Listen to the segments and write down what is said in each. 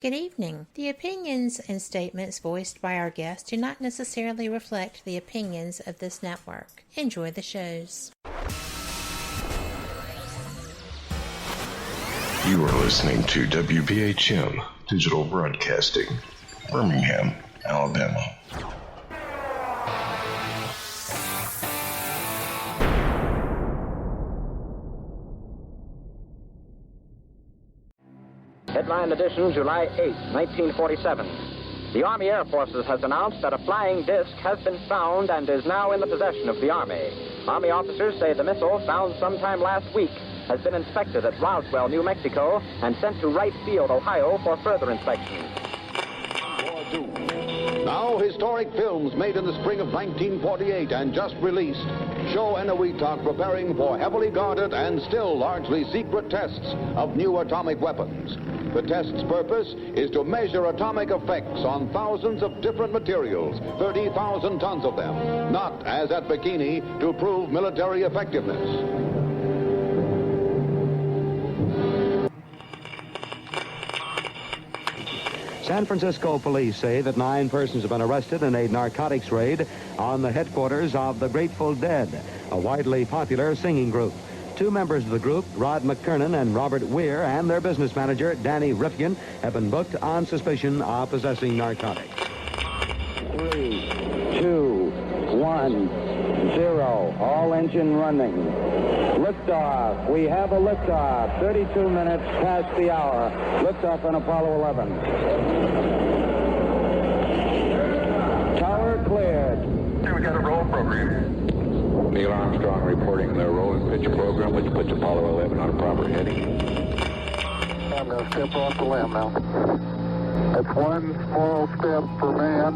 Good evening. The opinions and statements voiced by our guests do not necessarily reflect the opinions of this network. Enjoy the shows. You are listening to WBHM Digital Broadcasting, Birmingham, Alabama. Headline edition, July 8, 1947. The Army Air Forces has announced that a flying disc has been found and is now in the possession of the Army. Army officers say the missile, found sometime last week, has been inspected at Roswell, New Mexico, and sent to Wright Field, Ohio, for further inspection. Now, historic films made in the spring of 1948 and just released show Eniwetok preparing for heavily guarded and still largely secret tests of new atomic weapons. The test's purpose is to measure atomic effects on thousands of different materials, 30,000 tons of them, not, as at Bikini, to prove military effectiveness. San Francisco police say that 9 persons have been arrested in a narcotics raid on the headquarters of the Grateful Dead, a widely popular singing group. 2 members of the group, Rod McKernan and Robert Weir, and their business manager, Danny Rifkin, have been booked on suspicion of possessing narcotics. 3, 2, 1, 0. All engine running. Liftoff. We have a liftoff. 32 minutes past the hour. Liftoff on Apollo 11. Tower cleared. We got a roll program. Neil Armstrong reporting the roll and pitch program, which puts Apollo 11 on a proper heading. I'm going to step off the limb now. That's one small step for man,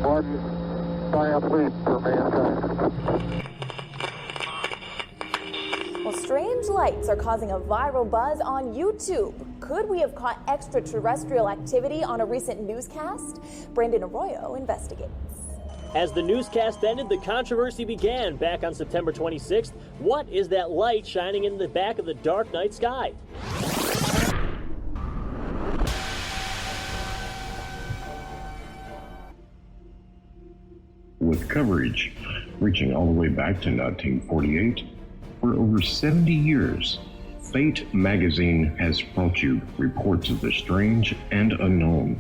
one giant leap for mankind. Well, strange lights are causing a viral buzz on YouTube. Could we have caught extraterrestrial activity on a recent newscast? Brandon Arroyo investigates. As the newscast ended, the controversy began back on September 26th. What is that light shining in the back of the dark night sky? With coverage reaching all the way back to 1948, for over 70 years, Fate magazine has brought you reports of the strange and unknown,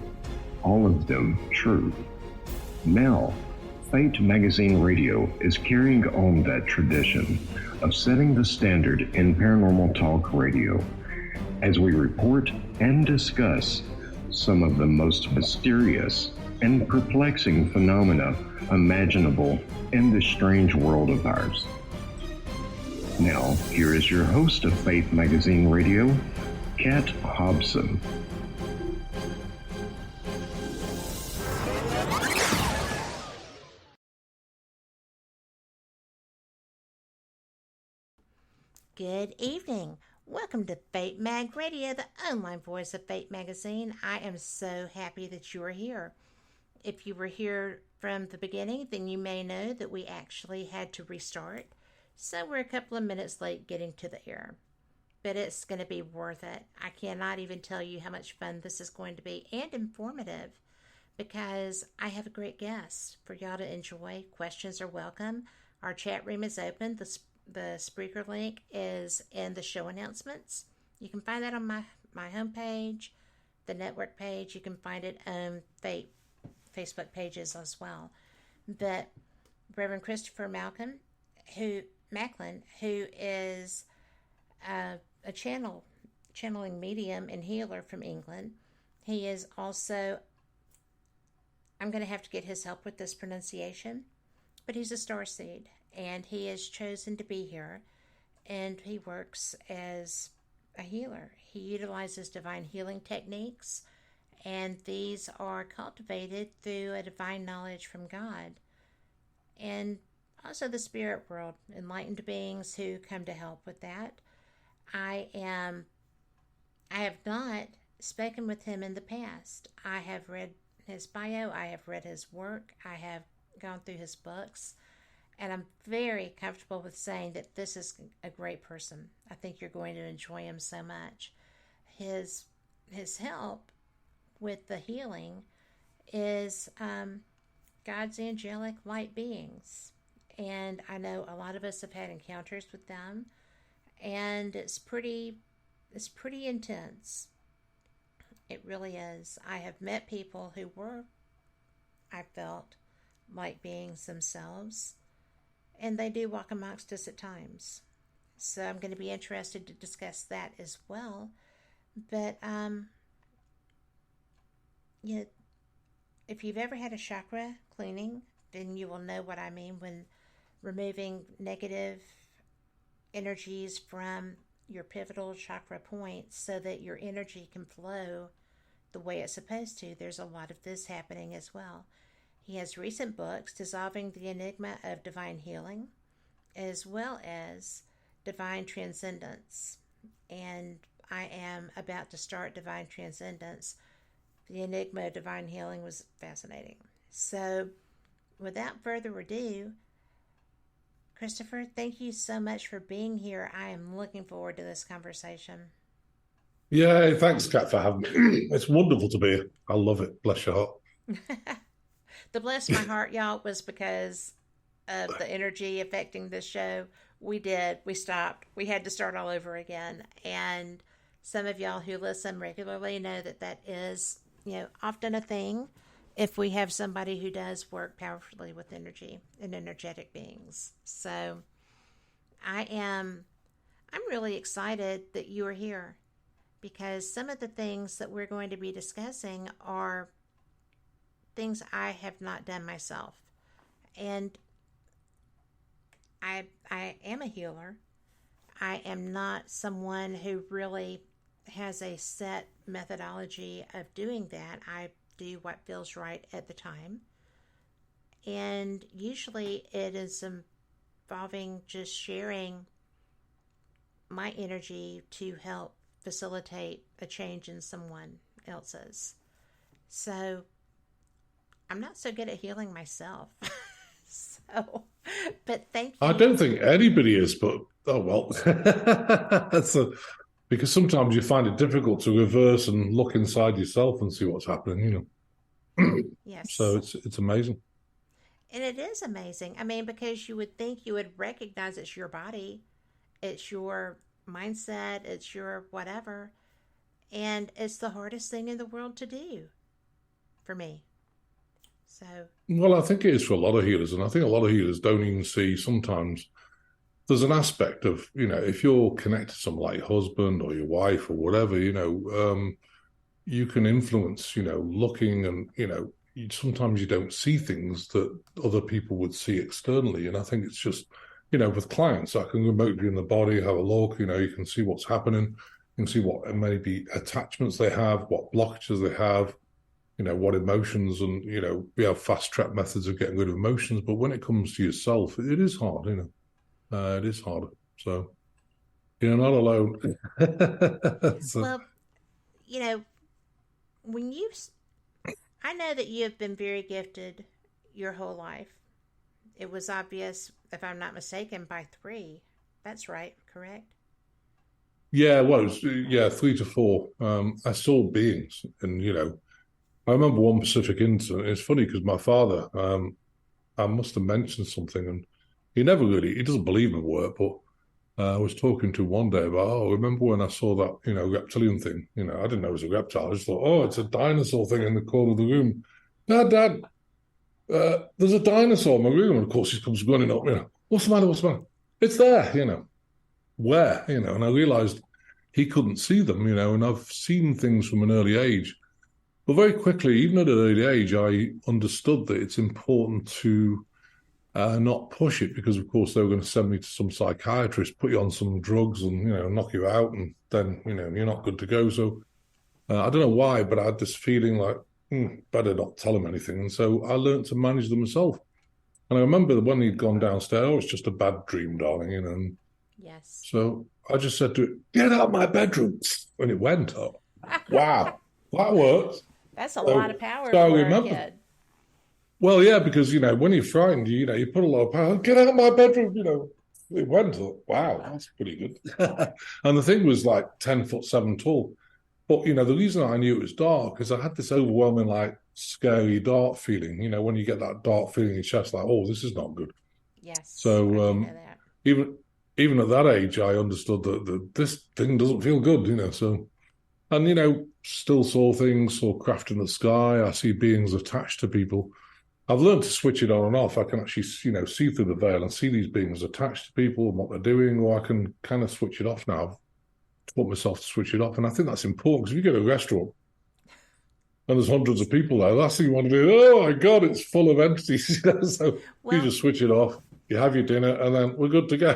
all of them true. Now, Fate Magazine Radio is carrying on that tradition of setting the standard in paranormal talk radio as we report and discuss some of the most mysterious and perplexing phenomena imaginable in this strange world of ours. Now, here is your host of Fate Magazine Radio, Kat Hobson. Good evening. Welcome to Fate Mag Radio, the online voice of Fate Magazine. I am so happy that you are here. If you were here from the beginning, then you may know that we actually had to restart. So we're a couple of minutes late getting to the air. But it's going to be worth it. I cannot even tell you how much fun this is going to be and informative, because I have a great guest for y'all to enjoy. Questions are welcome. Our chat room is open. The Spreaker link is in the show announcements. You can find that on my homepage, the network page. You can find it on Facebook pages as well. But Rev Christopher Macklin, who is a channeling medium and healer from England. He is also, I'm going to have to get his help with this pronunciation, but he's a starseed. And he has chosen to be here, and he works as a healer. He utilizes divine healing techniques, and these are cultivated through a divine knowledge from God. And also the spirit world, enlightened beings who come to help with that. I have not spoken with him in the past. I have read his bio, I have read his work, I have gone through his books. And I'm very comfortable with saying that this is a great person. I think you're going to enjoy him so much. his help with the healing is God's angelic light beings. And I know a lot of us have had encounters with them, and it's pretty intense. It really is. I have met people who were, I felt, light beings themselves, and they do walk amongst us at times. So I'm going to be interested to discuss that as well. But if you've ever had a chakra cleaning, then you will know what I mean when removing negative energies from your pivotal chakra points so that your energy can flow the way it's supposed to. There's a lot of this happening as well. He has recent books, Dissolving the Enigma of Divine Healing, as well as Divine Transcendence. And I am about to start Divine Transcendence. The Enigma of Divine Healing was fascinating. So, without further ado, Christopher, thank you so much for being here. I am looking forward to this conversation. Yeah, thanks, Kat, for having me. It's wonderful to be here. I love it. Bless your heart. The bless my heart, y'all, was because of the energy affecting this show. We stopped. We had to start all over again. And some of y'all who listen regularly know that is, often a thing if we have somebody who does work powerfully with energy and energetic beings. So I'm really excited that you are here, because some of the things that we're going to be discussing are things I have not done myself. And I am a healer. I am not someone who really has a set methodology of doing that. I do what feels right at the time. And usually it is involving just sharing my energy to help facilitate a change in someone else's. So I'm not so good at healing myself. But thank you. I don't think anybody is, but oh well. Because sometimes you find it difficult to reverse and look inside yourself and see what's happening, Yes. So it's amazing. And it is amazing. I mean, because you would think you would recognize it's your body, it's your mindset, it's your whatever. And it's the hardest thing in the world to do for me. So. Well, I think it is for a lot of healers, and I think a lot of healers don't even see sometimes there's an aspect of, if you're connected to someone like your husband or your wife or whatever, you can influence, looking and, sometimes you don't see things that other people would see externally. And I think it's just, with clients, I can remotely in the body, have a look, you can see what's happening, you can see what maybe attachments they have, what blockages they have, what emotions, and, we have fast track methods of getting rid of emotions. But when it comes to yourself, it is hard, it is harder. So you're not alone. Well, I know that you have been very gifted your whole life. It was obvious, if I'm not mistaken, by 3. That's right, correct? Yeah, well, it was, 3 to 4. I saw beings, and, I remember one specific incident. It's funny because my father, I must have mentioned something, and he doesn't believe in work, but I was talking to him one day about, remember when I saw that, reptilian thing? I didn't know it was a reptile. I just thought, it's a dinosaur thing in the corner of the room. Dad, there's a dinosaur in my room. And of course, he comes running up, what's the matter? It's there, where, and I realized he couldn't see them, and I've seen things from an early age. But very quickly, even at an early age, I understood that it's important to not push it, because, of course, they were going to send me to some psychiatrist, put you on some drugs and, knock you out, and then, you're not good to go. So I don't know why, but I had this feeling like, better not tell him anything. And so I learned to manage them myself. And I remember when he'd gone downstairs, it's just a bad dream, darling, And yes. So I just said to it, get out of my bedroom. And it went up. Wow, that worked. That's a lot of power for a kid. Well, yeah, because, when you're frightened, you put a lot of power. Get out of my bedroom, It went up. Wow, that's pretty good. And the thing was like 10'7" tall. But, the reason I knew it was dark is I had this overwhelming, like, scary, dark feeling. When you get that dark feeling in your chest, like, oh, this is not good. Yes. So I do know that. even at that age, I understood that this thing doesn't feel good, so... And, still saw things, saw craft in the sky. I see beings attached to people. I've learned to switch it on and off. I can actually, see through the veil and see these beings attached to people and what they're doing, or I can kind of switch it off now. I've taught myself to switch it off. And I think that's important, because if you go to a restaurant and there's hundreds of people there, last thing you want to do, oh my God, it's full of entities. So you just switch it off, you have your dinner, and then we're good to go.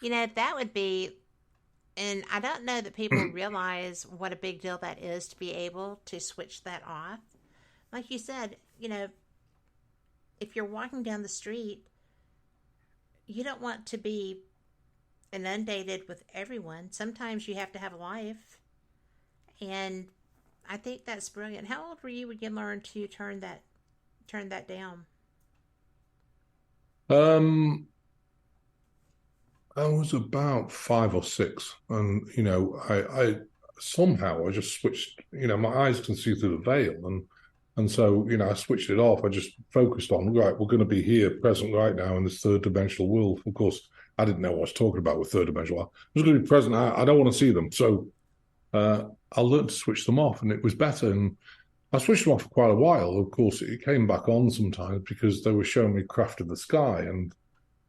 That would be... And I don't know that people realize what a big deal that is to be able to switch that off. Like you said, if you're walking down the street, you don't want to be inundated with everyone. Sometimes you have to have a life. And I think that's brilliant. How old were you when you learned to turn that down? I was about 5 or 6, and I somehow I just switched. My eyes can see through the veil, and so I switched it off. I just focused on, right, we're going to be here, present right now in this third dimensional world. Of course, I didn't know what I was talking about with third dimensional. I was going to be present. I don't want to see them, so I learned to switch them off, and it was better. And I switched them off for quite a while. Of course, it came back on sometimes because they were showing me craft in the sky, and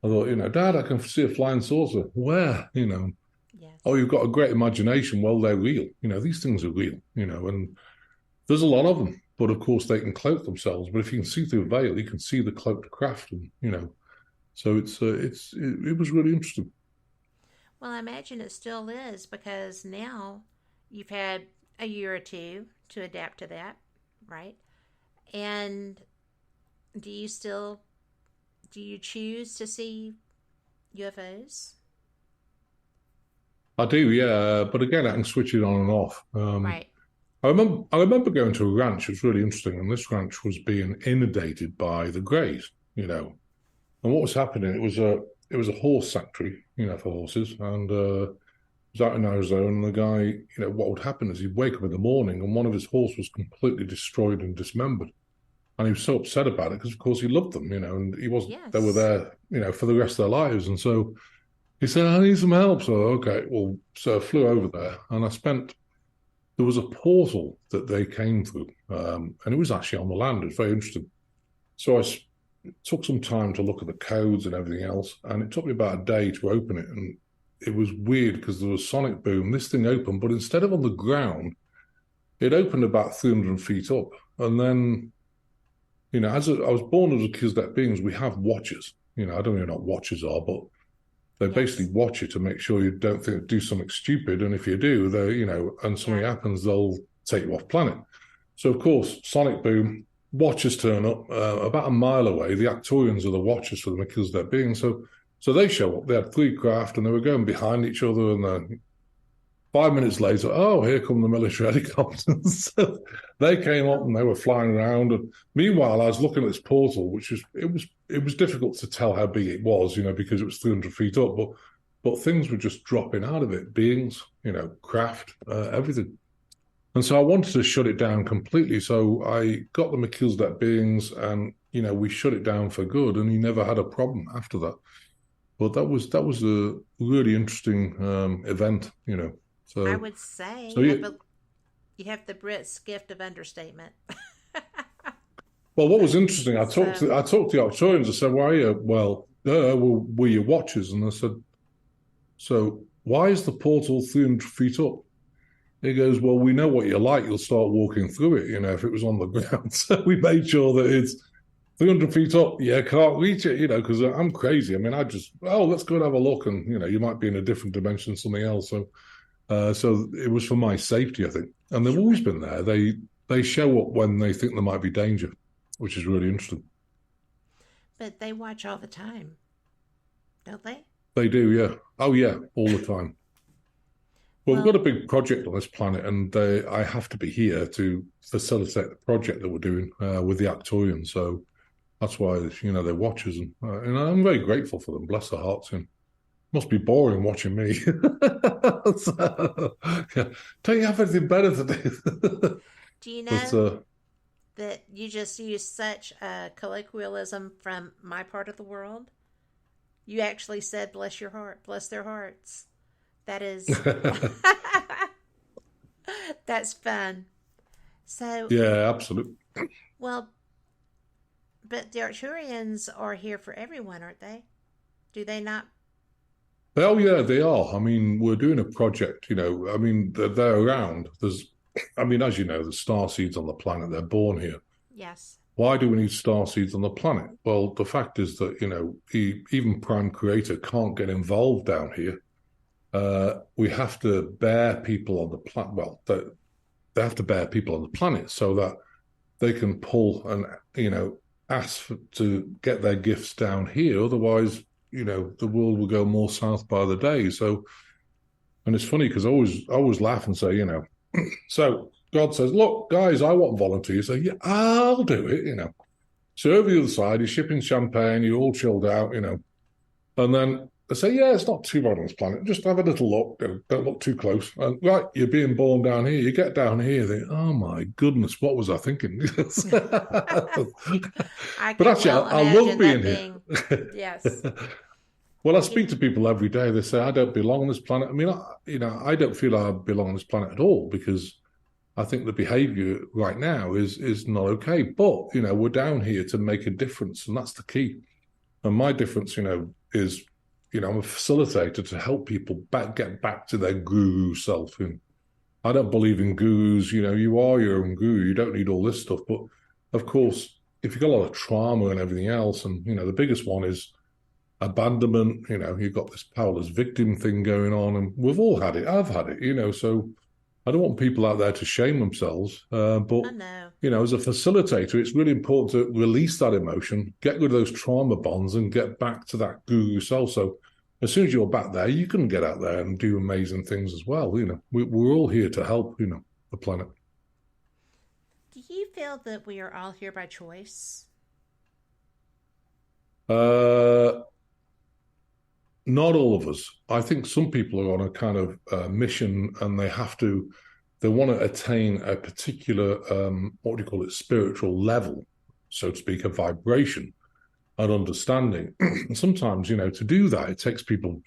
I thought, Dad, I can see a flying saucer. Where? Yes. Oh, you've got a great imagination. Well, they're real. These things are real, and there's a lot of them. But of course, they can cloak themselves. But if you can see through a veil, you can see the cloaked craft, and so it was really interesting. Well, I imagine it still is, because now you've had a year or two to adapt to that, right? And do you choose to see UFOs? I do, yeah. But again, I can switch it on and off. Right. I remember going to a ranch. It was really interesting, and this ranch was being inundated by the Greys, And what was happening? It was a horse sanctuary, for horses, and it was out in Arizona. And the guy, what would happen is he'd wake up in the morning, and one of his horses was completely destroyed and dismembered. And he was so upset about it because, of course, he loved them, and he wasn't. Yes. They were there, for the rest of their lives. And so he said, "I need some help." So okay, well, so I flew over there, and there was a portal that they came through, and it was actually on the land. It was very interesting. So I took some time to look at the codes and everything else, and it took me about a day to open it. And it was weird because there was sonic boom. This thing opened, but instead of on the ground, it opened about 300 feet up, and then. As I was born as a Kizdet beings, we have watchers. I don't even know what watchers are, but they basically watch you to make sure you don't do something stupid. And if you do, and something happens, they'll take you off planet. So, of course, sonic boom, watchers turn up about a mile away. The Actorians are the watchers for the Kizdet beings. So they show up. They had 3 craft, and they were going behind each other, and then 5 minutes later, oh, here come the military helicopters. So they came up and they were flying around. And meanwhile, I was looking at this portal, which it was difficult to tell how big it was, because it was 300 feet up. But things were just dropping out of it. Beings, craft, everything. And so I wanted to shut it down completely. So I got the Melchizedek beings, and we shut it down for good. And he never had a problem after that. But that was a really interesting event, So, I would say, you have the Brits' gift of understatement. Well, what was interesting, I talked to the Arcturians. I said, "Why are you?" Well, we're your watchers, and I said, "So why is the portal 300 feet up?" He goes, "Well, we know what you're like. You'll start walking through it. If it was on the ground." So we made sure that it's 300 feet up. Yeah, can't reach it. Because I'm crazy. I mean, let's go and have a look, and you might be in a different dimension, something else. So it was for my safety, I think. And they've always been there. They show up when they think there might be danger, which is really interesting. But they watch all the time, don't they? They do, yeah. Oh, yeah, all the time. Well, we've got a big project on this planet, and I have to be here to facilitate the project that we're doing with the Actorians. So that's why, they watch us. And I'm very grateful for them. Bless their hearts. Must be boring watching me. So, yeah. Don't you have anything better to do? Do you But know that you just used such a colloquialism from my part of the world? You actually said, bless your heart, bless their hearts. That is, that's fun. So, yeah, absolutely. well, but the Arcturians are here for everyone, aren't they? Do they not? Oh yeah, they are. I mean, we're doing a project. I mean, they're around. I mean, as you know, there's star seeds on the planet. They're born here. Yes. Why do we need star seeds on the planet? Well, the fact is that even Prime Creator can't get involved down here. We have to bear people on the planet. Well, they have to bear people on the planet so that they can pull and ask to get their gifts down here. Otherwise, the world will go more south by the day. So, and it's funny because I always laugh and say, so God says, look, guys, I want volunteers. So yeah, I'll do it. So over the other side, you're shipping champagne, you're all chilled out, and then they say, yeah, it's not too bad on this planet. Just have a little look. Don't look too close. And right, you're being born down here. You get down here, you think, oh my goodness, what was I thinking? But actually, I love being here. Yes. Well, I speak to people every day. They say, I don't belong on this planet. I mean, I don't feel I belong on this planet at all because I think the behavior right now is not okay. But, we're down here to make a difference, and that's the key. And my difference, is, I'm a facilitator to help people get back to their guru self. And I don't believe in gurus. You are your own guru. You don't need all this stuff. But, of course, if you've got a lot of trauma and everything else, and, the biggest one is abandonment, you've got this powerless victim thing going on, and we've all had it. I've had it, so I don't want people out there to shame themselves. But, as a facilitator, it's really important to release that emotion, get rid of those trauma bonds and get back to that guru self. So as soon as you're back there, you can get out there and do amazing things as well. We're all here to help, the planet. Do you feel that we are all here by choice? Not all of us. I think some people are on a kind of mission, and they want to attain a particular, spiritual level, so to speak, a vibration, an understanding. And sometimes, to do that, it takes people,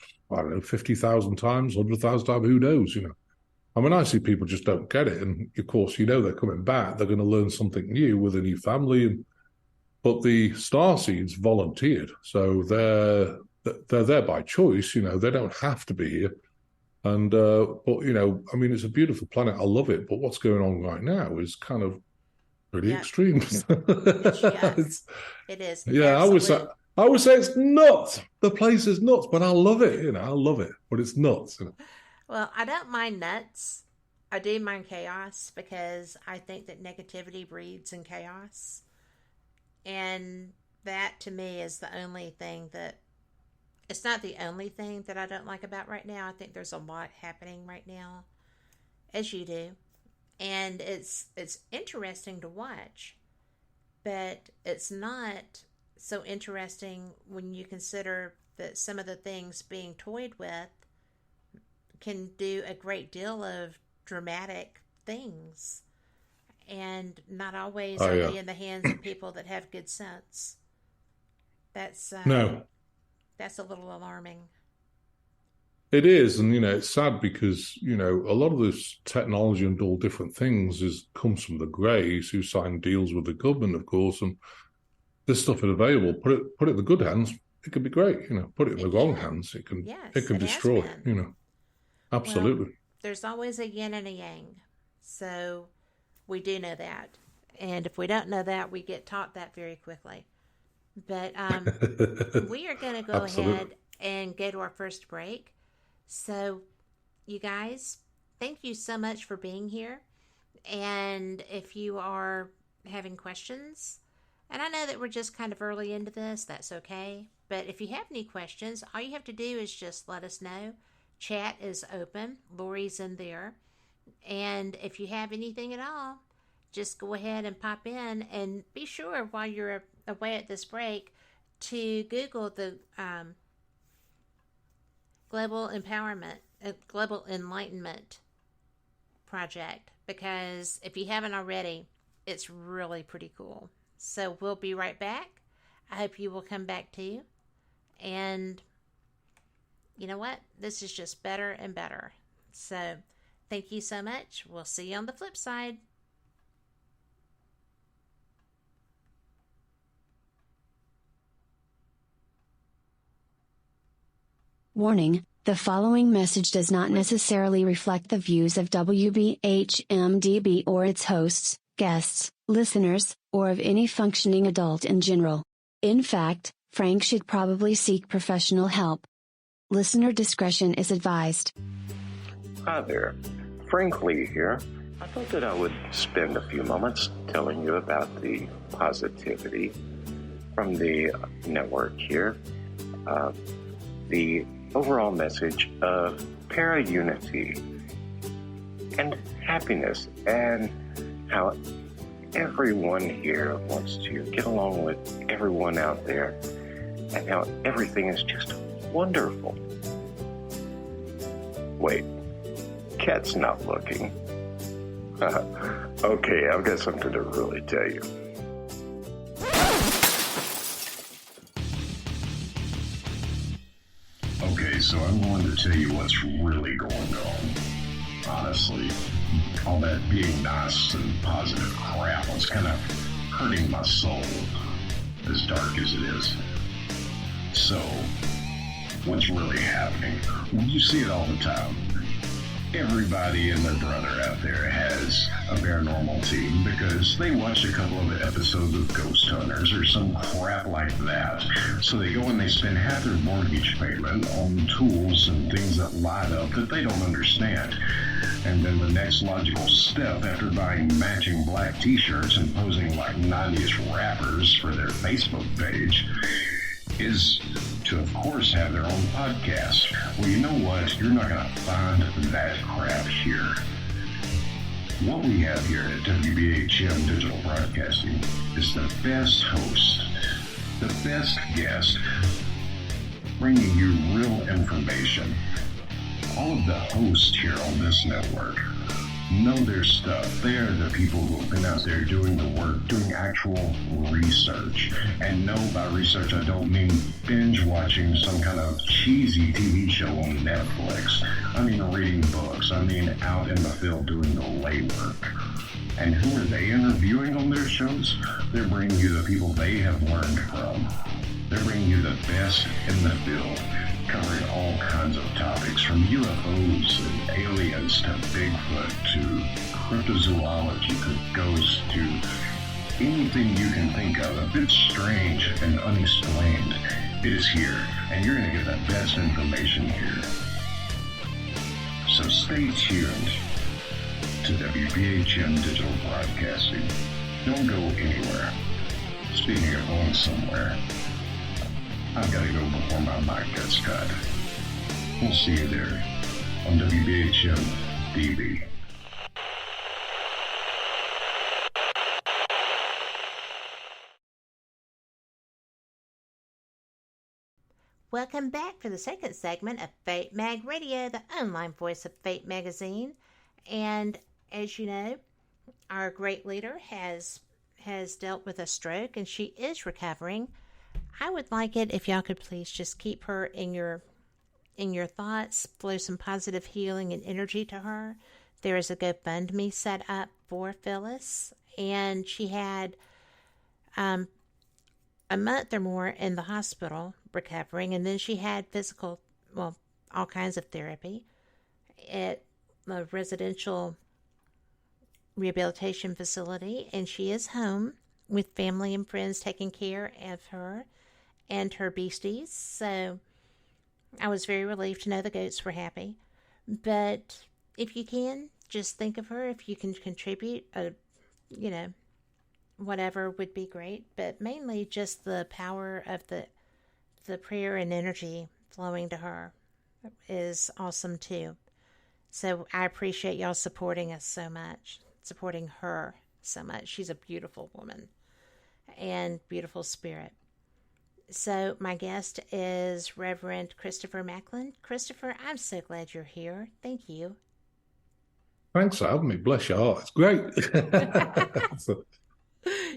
50,000 times, 100,000 times, who knows, I mean, I see people just don't get it. And of course, they're coming back, they're going to learn something new with a new family. But the starseeds volunteered, so they're there by choice. They don't have to be here. And but I mean, it's a beautiful planet. I love it. But what's going on right now is kind of pretty extreme. It is. Yeah, I would say it's nuts. The place is nuts, but I love it. I love it, but it's nuts. Well, I don't mind nuts. I do mind chaos because I think that negativity breeds in chaos. And that, to me, is the only thing that... It's not the only thing that I don't like about right now. I think there's a lot happening right now, as you do. And it's interesting to watch. But it's not so interesting when you consider that some of the things being toyed with can do a great deal of dramatic things. And not always only in the hands of people that have good sense. That's a little alarming. It is, and it's sad because a lot of this technology and all different things comes from the Greys, who sign deals with the government, of course, and this stuff is available. Put it in the good hands, it could be great. Put it in the wrong hands, it can destroy. Absolutely. Well, there's always a yin and a yang, so we do know that, and if we don't know that, we get taught that very quickly. But we are going to go ahead and go to our first break. So, you guys, thank you so much for being here. And if you are having questions, and I know that we're just kind of early into this, that's okay. But if you have any questions, all you have to do is just let us know. Chat is open. Lori's in there. And if you have anything at all, just go ahead and pop in, and be sure while you're away at this break to Google global empowerment, global enlightenment project, because if you haven't already, it's really pretty cool. So we'll be right back. I hope you will come back too. And you know what? This is just better and better. So thank you so much. We'll see you on the flip side. Warning, the following message does not necessarily reflect the views of WBHM-DB or its hosts, guests, listeners, or of any functioning adult in general. In fact, Frank should probably seek professional help. Listener discretion is advised. Hi there, Frank Lee here. I thought that I would spend a few moments telling you about the positivity from the network here. The overall message of para-unity and happiness, and how everyone here wants to get along with everyone out there, and how everything is just wonderful. Wait, Cat's not looking. Okay, I've got something to really tell you. Okay, so I'm going to tell you what's really going on. Honestly, all that being nice and positive crap was kind of hurting my soul, as dark as it is. So, what's really happening? You see it all the time. Everybody and their brother out there has a paranormal team because they watch a couple of episodes of Ghost Hunters or some crap like that. So they go and they spend half their mortgage payment on tools and things that light up that they don't understand. And then the next logical step, after buying matching black t-shirts and posing like 90s rappers for their Facebook page, is to, of course, have their own podcast. Well, you know what? You're not going to find that crap here. What we have here at WBHM Digital Broadcasting is the best host, the best guest, bringing you real information. All of the hosts here on this network know their stuff. They are the people who have been out there doing the work, doing actual research. And no, by research, I don't mean binge watching some kind of cheesy TV show on Netflix. I mean reading books. I mean out in the field doing the legwork. And who are they interviewing on their shows? They're bringing you the people they have learned from. They're bringing you the best in the field, covering all kinds of topics, from UFOs and aliens to Bigfoot to cryptozoology to ghosts to anything you can think of a bit strange and unexplained. It is here, and you're going to get the best information here. So stay tuned to WBHM Digital Broadcasting. Don't go anywhere. Speaking of going somewhere, I've got to go before my mic gets cut. We'll see you there on WBHM-DB. Welcome back for the second segment of Fate Mag Radio, the online voice of Fate Magazine. And as you know, our great leader has dealt with a stroke, and she is recovering. I would like it if y'all could please just keep her in your thoughts, flow some positive healing and energy to her. There is a GoFundMe set up for Phyllis, and she had a month or more in the hospital recovering, and then she had all kinds of therapy at a residential rehabilitation facility, and she is home with family and friends taking care of her and her beasties. So I was very relieved to know the goats were happy. But if you can, just think of her. If you can contribute, whatever would be great. But mainly just the power of the prayer and energy flowing to her is awesome too. So I appreciate y'all supporting us so much, supporting her so much. She's a beautiful woman and beautiful spirit. So my guest is Reverend Christopher Macklin. Christopher, I'm so glad you're here. Thank you. Thanks for having me. Bless your heart. It's great.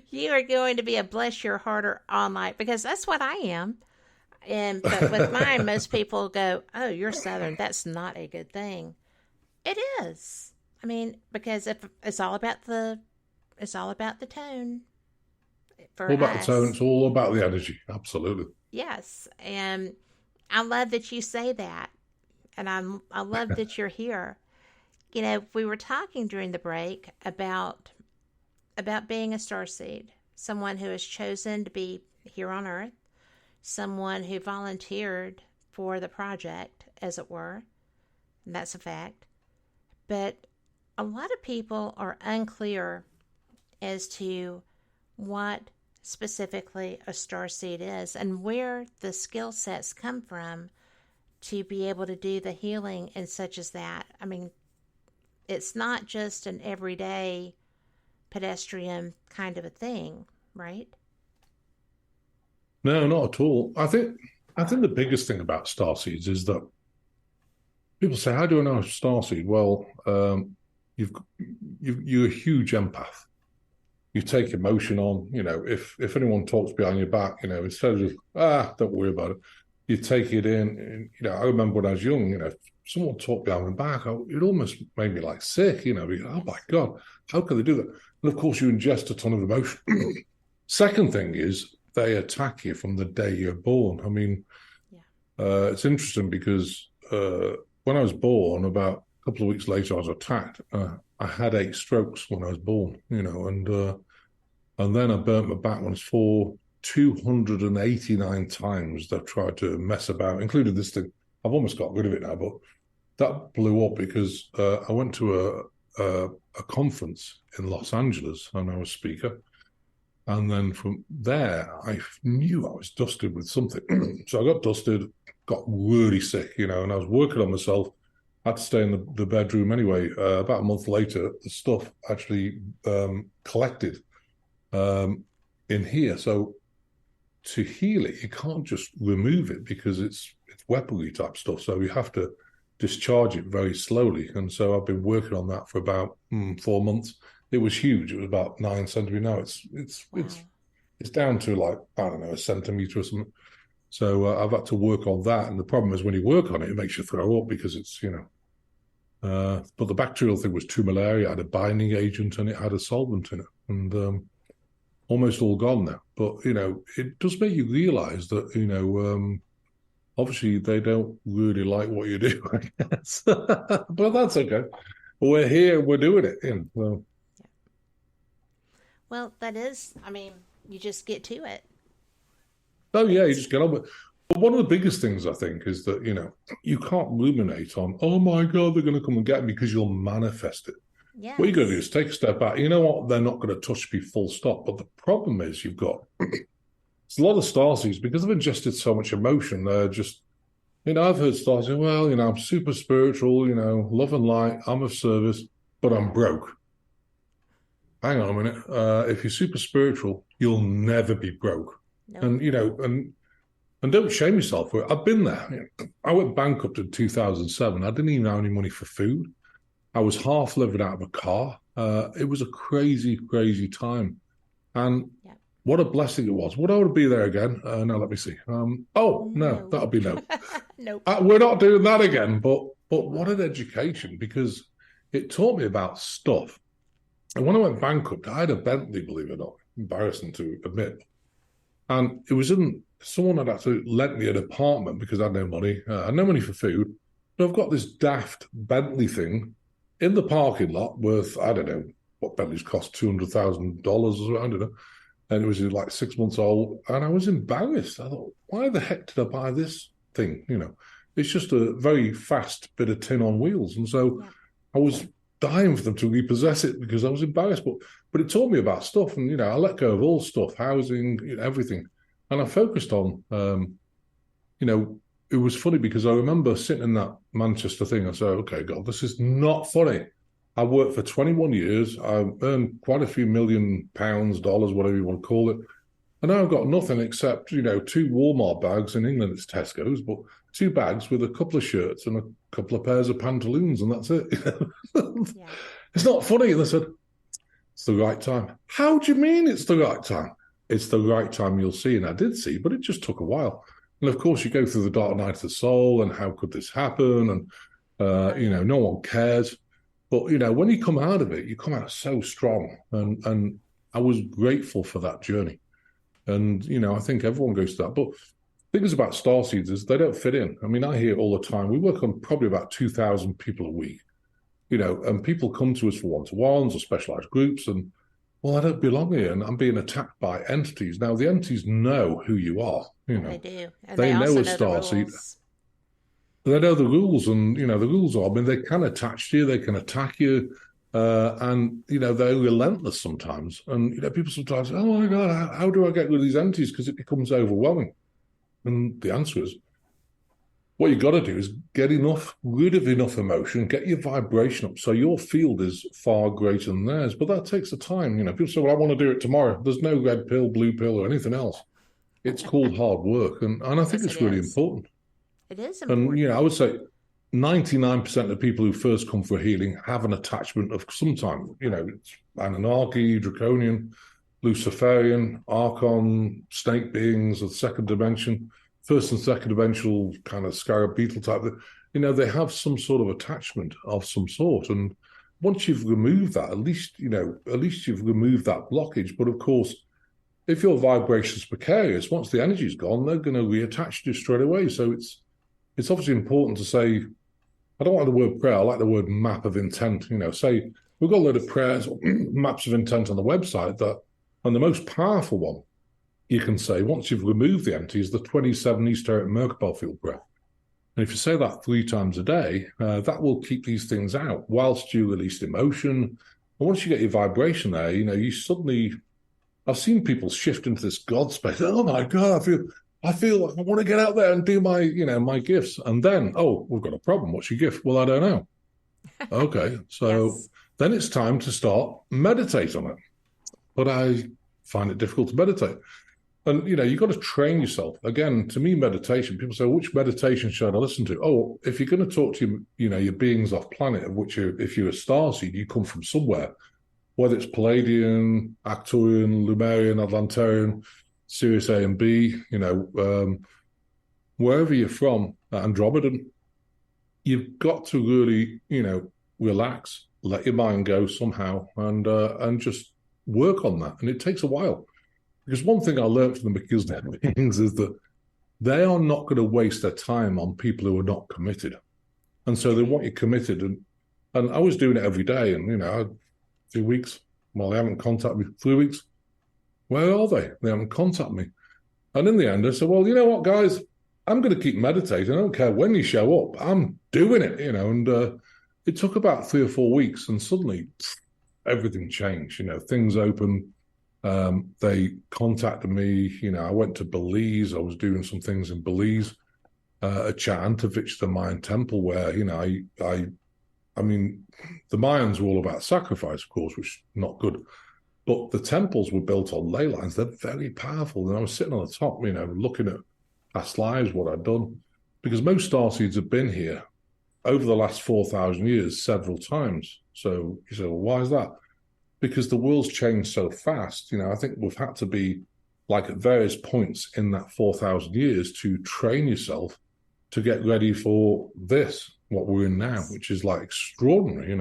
You are going to be a bless your hearter all night, because that's what I am. But with mine, most people go, "Oh, you're Southern. That's not a good thing." It is. I mean, because if it's all about the tone. For all about us. the tone. It's all about the energy. Absolutely. Yes, and I love that you say that, and I love that you're here. You know, we were talking during the break about being a starseed, someone who has chosen to be here on Earth, someone who volunteered for the project, as it were, and that's a fact. But a lot of people are unclear as to what specifically a starseed is and where the skill sets come from to be able to do the healing and such as that. I mean, it's not just an everyday pedestrian kind of a thing, right? No, not at all. I think the biggest thing about starseeds is that people say, "How do I know a starseed?" Well, you're a huge empath. You take emotion on. You know, if anyone talks behind your back, you know, instead of just don't worry about it, you take it in. And, you know, I remember when I was young, you know, if someone talked behind my back, it almost made me like sick. You know, oh my God, how can they do that? And of course, you ingest a ton of emotion. Second thing is they attack you from the day you're born. I mean, it's interesting because when I was born, about a couple of weeks later, I was attacked. I had 8 strokes when I was born, you know, and then I burnt my back once for 289 times. They've tried to mess about, including this thing. I've almost got rid of it now, but that blew up because I went to a conference in Los Angeles and I was speaker. And then from there, I knew I was dusted with something. So I got dusted, got really sick, you know, and I was working on myself. I had to stay in the bedroom anyway. About a month later, the stuff actually collected in here. So to heal it, you can't just remove it because it's weaponry type stuff. So you have to discharge it very slowly. And so I've been working on that for about 4 months. It was huge. It was about 9 centimeters. Now it's down to like, I don't know, a centimeter or something. So I've had to work on that. And the problem is when you work on it, it makes you throw up because it's, you know. But the bacterial thing was 2 malaria. It had a binding agent and it had a solvent in it. And almost all gone now. But, you know, it does make you realize that, you know, obviously they don't really like what you do, I guess. But that's okay. We're here, we're doing it. You know, Well, that is, I mean, you just get to it. Oh, yeah, you just get on with it. But one of the biggest things, I think, is that, you know, you can't ruminate on, oh, my God, they're going to come and get me, because you'll manifest it. Yes. What you're going to do is take a step back. You know what? They're not going to touch me full stop. But the problem is you've got it's a lot of starseeds, because they've ingested so much emotion. They're just, you know, I've heard starseeds, well, you know, I'm super spiritual, you know, love and light, I'm of service, but I'm broke. Hang on a minute. If you're super spiritual, you'll never be broke. Nope. And, you know, and don't shame yourself for it. I've been there. I went bankrupt in 2007. I didn't even have any money for food. I was half living out of a car. It was a crazy, crazy time. And what a blessing it was. Would I be there again? Now, let me see. No, that'll be no. Nope. We're not doing that again. But what an education, because it taught me about stuff. And when I went bankrupt, I had a Bentley, believe it or not. Embarrassing to admit. And it was someone had actually lent me an apartment because I had no money. I had no money for food. But I've got this daft Bentley thing in the parking lot worth, I don't know what Bentleys cost, $200,000 or something, I don't know. And it was like 6 months old. And I was embarrassed. I thought, why the heck did I buy this thing? You know, it's just a very fast bit of tin on wheels. And so I was dying for them to repossess it because I was embarrassed. But it taught me about stuff. And, you know, I let go of all stuff, housing, you know, everything. And I focused on, you know, it was funny because I remember sitting in that Manchester thing. I said, okay, God, this is not funny. I worked for 21 years. I earned quite a few £1 million, dollars, whatever you want to call it. And I've got nothing except, 2 Walmart bags. In England, it's Tesco's, but 2 bags with a couple of shirts and a couple of pairs of pantaloons, and that's it. Yeah. It's not funny. And they said, it's the right time. How do you mean it's the right time? It's the right time, you'll see. And I did see, but it just took a while. And of course, you go through the dark night of the soul and how could this happen? And, no one cares. But, when you come out of it, you come out so strong. And I was grateful for that journey. And, I think everyone goes through that. But the thing is about starseeds is they don't fit in. I mean, I hear all the time. We work on probably about 2,000 people a week, and people come to us for one-to-ones or specialized groups. And, well, I don't belong here. And I'm being attacked by entities. Now, the entities know who you are. They do. And they know a the starseed. They know the rules. And, the rules are, I mean, they can attach to you. They can attack you. And, they're relentless sometimes. And, people sometimes say, oh, my God, how do I get rid of these entities? Because it becomes overwhelming. And the answer is, what you've got to do is get rid of enough emotion, get your vibration up so your field is far greater than theirs. But that takes the time. People say, well, I want to do it tomorrow. There's no red pill, blue pill, or anything else. It's called hard work. And I think it's really important. It is important. And, I would say 99% of people who first come for healing have an attachment of some time. It's Anunnaki, Draconian, Luciferian, Archon, snake beings of the second dimension, first and second dimensional kind of scarab beetle type. They have some sort of attachment of some sort. And once you've removed that, at least you've removed that blockage. But of course, if your vibration is precarious, once the energy's gone, they're going to reattach to you straight away. So it's obviously important to say, I don't like the word prayer, I like the word map of intent. Say, we've got a load of prayers or maps of intent on the website and the most powerful one you can say, once you've removed the entity, is the 27 esoteric Merkabah field prayer. And if you say that 3 times a day, that will keep these things out whilst you release emotion. And once you get your vibration there, you suddenly, I've seen people shift into this God space. Oh my God, I feel like I want to get out there and do my, my gifts. And then, oh, we've got a problem. What's your gift? Well, I don't know. Okay. So then it's time to start meditate on it. But I find it difficult to meditate. And, you've got to train yourself. Again, to me, meditation, people say, which meditation should I listen to? Oh, if you're going to talk to, your beings off planet, of which if you're a starseed, you come from somewhere, whether it's Palladian, Arcturian, Lemurian, Atlantarian, Sirius A and B, wherever you're from, Andromedan, you've got to really, relax, let your mind go somehow, and just work on that. And it takes a while. Because one thing I learned from the McGill beings is that they are not going to waste their time on people who are not committed. And so they want you committed. And I was doing it every day. And, I had 2 weeks. Well, they haven't contacted me. 3 weeks. Where are they? They haven't contacted me. And in the end, I said, well, you know what, guys? I'm going to keep meditating. I don't care when you show up. I'm doing it, And it took about 3 or 4 weeks. And suddenly, everything changed. Things opened. They contacted me. I went to Belize. I was doing some things in Belize, at Chantovich, the Mayan temple, where, I mean, the Mayans were all about sacrifice, of course, which is not good. But the temples were built on ley lines. They're very powerful. And I was sitting on the top, looking at past lives, what I'd done. Because most starseeds have been here over the last 4,000 years several times. So you say, well, why is that? Because the world's changed so fast. I think we've had to be, like, at various points in that 4,000 years to train yourself to get ready for this, what we're in now, which is, like, extraordinary,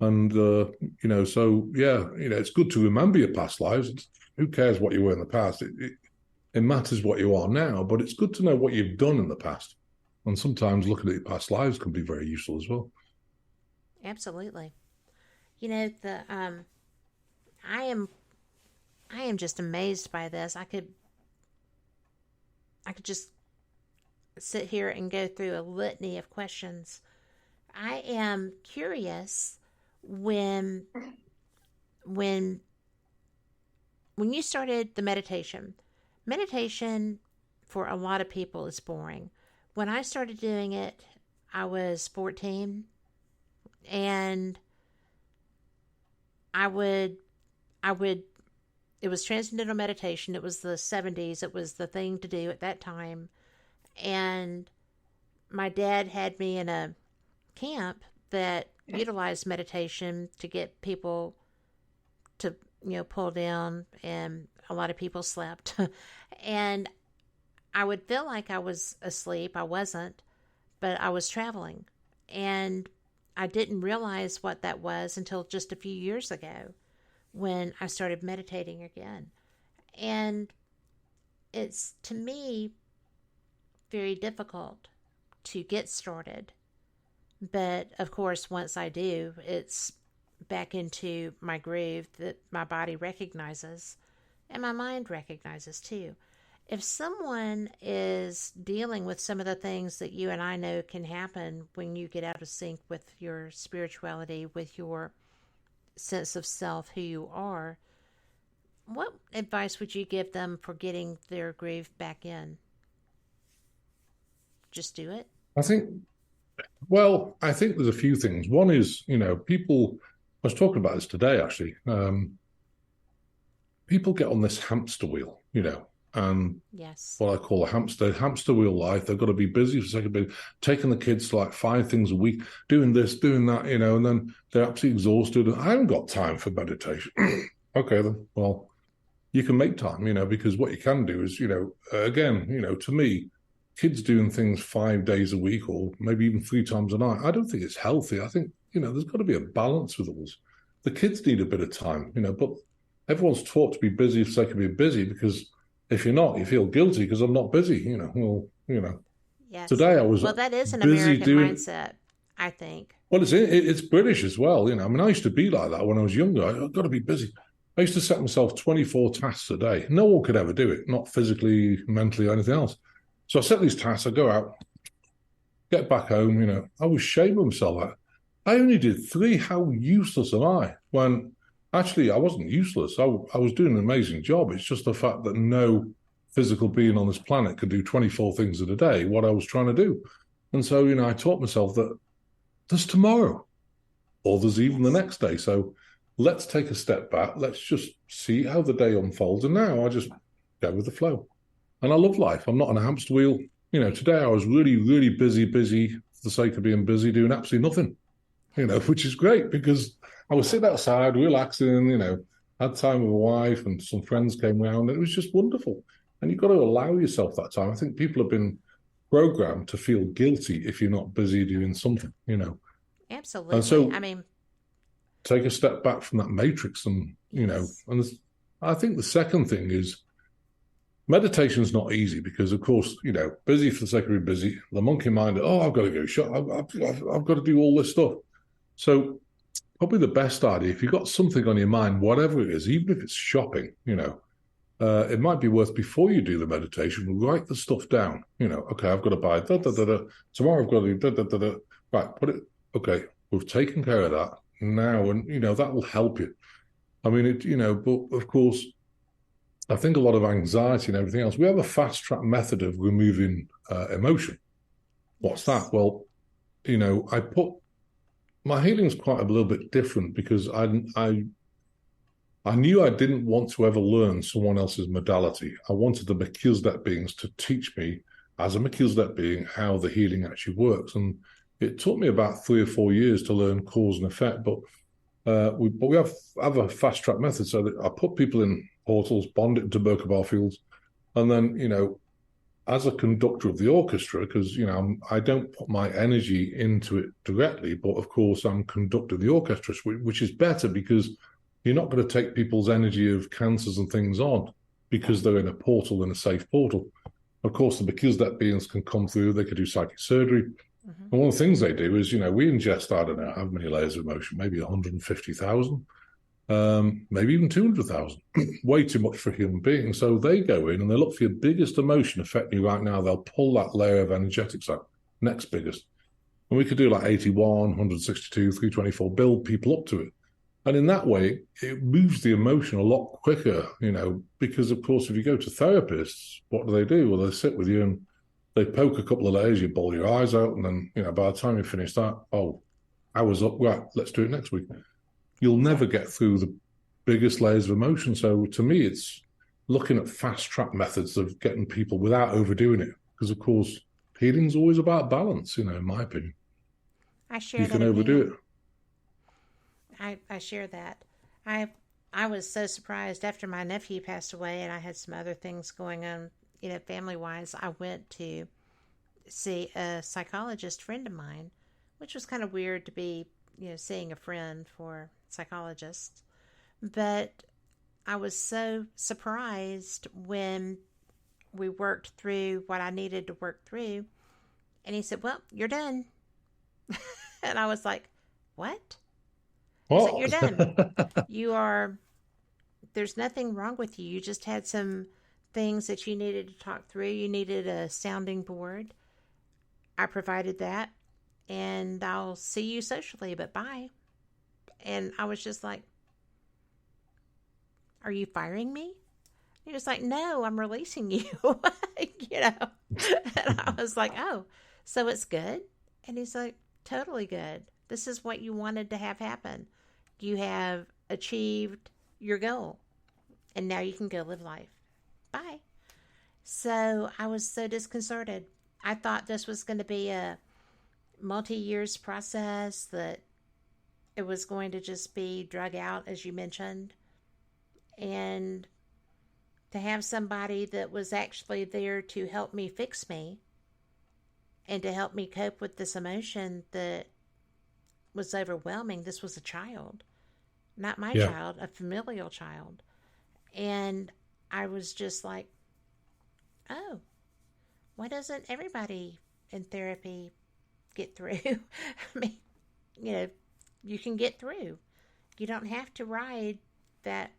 And, so, yeah, it's good to remember your past lives. Who cares what you were in the past? It matters what you are now, but it's good to know what you've done in the past. And sometimes looking at your past lives can be very useful as well. Absolutely. I am just amazed by this. I could just sit here and go through a litany of questions. I am curious when you started the meditation for a lot of people is boring. When I started doing it, I was 14, and I would it was transcendental meditation. It was the 70s. It was the thing to do at that time. And my dad had me in a camp that utilized meditation to get people to, pull down, and a lot of people slept. And I would feel like I was asleep. I wasn't, but I was traveling. And I didn't realize what that was until just a few years ago when I started meditating again. And it's, to me, very difficult to get started. But, of course, once I do, it's back into my groove that my body recognizes and my mind recognizes too. If someone is dealing with some of the things that you and I know can happen when you get out of sync with your spirituality, with your sense of self, who you are, what advice would you give them for getting their groove back in? Just do it? I think there's a few things. One is, people, I was talking about this today, actually. People get on this hamster wheel, and yes, what I call a hamster wheel life. They've got to be busy for a second, taking the kids to like 5 things a week, doing this, doing that, and then they're absolutely exhausted. I haven't got time for meditation. Okay, then, well, you can make time, because what you can do is, again, to me, kids doing things 5 days a week or maybe even 3 times a night, I don't think it's healthy. I think, there's got to be a balance with us. The kids need a bit of time, but everyone's taught to be busy for the sake of being busy, because if you're not, you feel guilty because I'm not busy, Yes. Today I was Well, that is an busy American mindset, I think. Well, it's British as well, I mean, I used to be like that when I was younger. I've got to be busy. I used to set myself 24 tasks a day. No one could ever do it, not physically, mentally, or anything else. So I set these tasks, I go out, get back home, I was ashamed of myself. I only did 3. How useless am I? When actually I wasn't useless. I was doing an amazing job. It's just the fact that no physical being on this planet could do 24 things in a day, what I was trying to do. And so, I taught myself that there's tomorrow, or there's even the next day. So let's take a step back. Let's just see how the day unfolds. And now I just go with the flow. And I love life. I'm not on a hamster wheel. Today I was really, really busy for the sake of being busy, doing absolutely nothing, which is great because I was sitting outside, relaxing, had time with my wife and some friends came around. And it was just wonderful. And you've got to allow yourself that time. I think people have been programmed to feel guilty if you're not busy doing something, Absolutely. And so, I mean, take a step back from that matrix and, yes. And I think the second thing is meditation is not easy because, of course, busy for the sake of being busy. The monkey mind, I've got to go shop. I've got to do all this stuff. So probably the best idea, if you've got something on your mind, whatever it is, even if it's shopping, it might be worth, before you do the meditation, write the stuff down. Okay, I've got to buy tomorrow I've got to do right, put it, okay, we've taken care of that now, and that will help you. I mean, but of course, I think a lot of anxiety and everything else, we have a fast track method of removing emotion. What's that? Well, I put my healing's quite a little bit different because I knew I didn't want to ever learn someone else's modality. I wanted the Melchizedek beings to teach me, as a Melchizedek being, how the healing actually works. And it took me about 3 or 4 years to learn cause and effect. But we have a fast track method, so that I put people in portals, bond it into Merkaba fields, and then as a conductor of the orchestra, because I don't put my energy into it directly, but of course I'm conducting the orchestra, which is better because you're not going to take people's energy of cancers and things on because they're in a portal, in a safe portal. Of course, the Melchizedek beings can come through, they could do psychic surgery. Mm-hmm. And one of the things they do is, we ingest, I don't know how many layers of emotion, maybe 150,000, maybe even 200,000, way too much for a human being. So they go in and they look for your biggest emotion affecting you right now. They'll pull that layer of energetics out, next biggest. And we could do like 81, 162, 324, build people up to it. And in that way, it moves the emotion a lot quicker, because, of course, if you go to therapists, what do? Well, they sit with you and they poke a couple of layers, you bawl your eyes out, and then, by the time you finish that, hours up, right, let's do it next week. You'll never get through biggest layers of emotion. So to me, it's looking at fast track methods of getting people without overdoing it. Because of course, healing's always about balance, in my opinion. I share you that can opinion. overdo it. I share that. I was so surprised after my nephew passed away and I had some other things going on, family-wise. I went to see a psychologist friend of mine, which was kind of weird to be, seeing a friend for psychologists. But I was so surprised when we worked through what I needed to work through. And he said, "Well, you're done." And I was like, "What?" He's like, "You're done. There's nothing wrong with you. You just had some things that you needed to talk through. You needed a sounding board. I provided that. And I'll see you socially, but bye." And I was just like, "Are you firing me?" He was like, "No, I'm releasing you." And I was like, "Oh, so it's good?" And he's like, "Totally good. This is what you wanted to have happen. You have achieved your goal. And now you can go live life. Bye." So I was so disconcerted. I thought this was going to be a multi-years process, that it was going to just be drug out, as you mentioned. And to have somebody that was actually there to help me fix me and to help me cope with this emotion that was overwhelming. This was a child, not my child, a familial child. And I was just like, oh, why doesn't everybody in therapy get through? I mean, you can get through. You don't have to ride that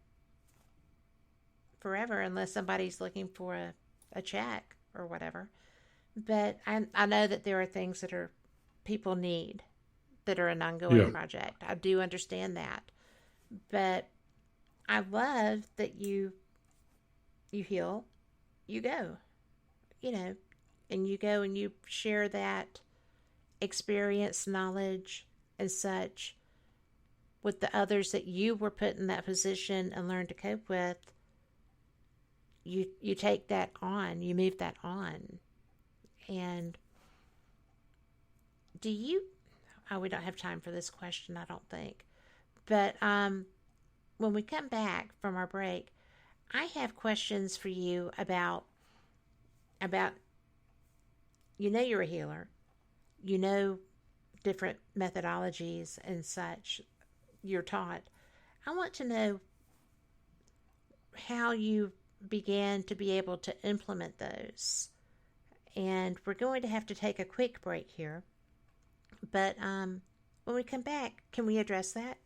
forever unless somebody's looking for a check or whatever. But I know that there are things that people need that are an ongoing project. I do understand that. But I love that you heal, you go, and you go and you share that experience, knowledge, and such with the others that you were put in that position and learn to cope with. You take that on, you move that on. And we don't have time for this question, I don't think. But when we come back from our break, I have questions for you about you're a healer. Different methodologies and such you're taught. I want to know how you began to be able to implement those. And we're going to have to take a quick break here. But when we come back, can we address that?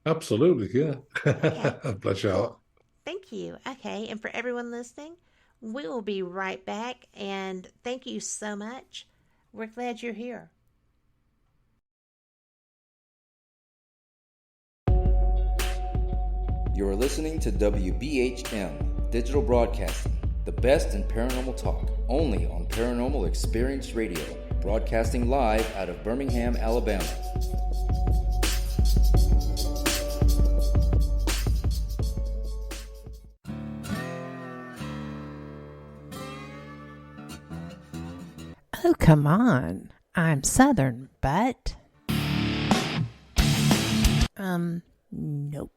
Absolutely, yeah. Okay. Bless your heart. Thank you. Okay, and for everyone listening, we will be right back. And thank you so much. We're glad you're here. You're listening to WBHM Digital Broadcasting, the best in paranormal talk, only on Paranormal Experience Radio, broadcasting live out of Birmingham, Alabama. Oh, come on. I'm Southern, but... Nope.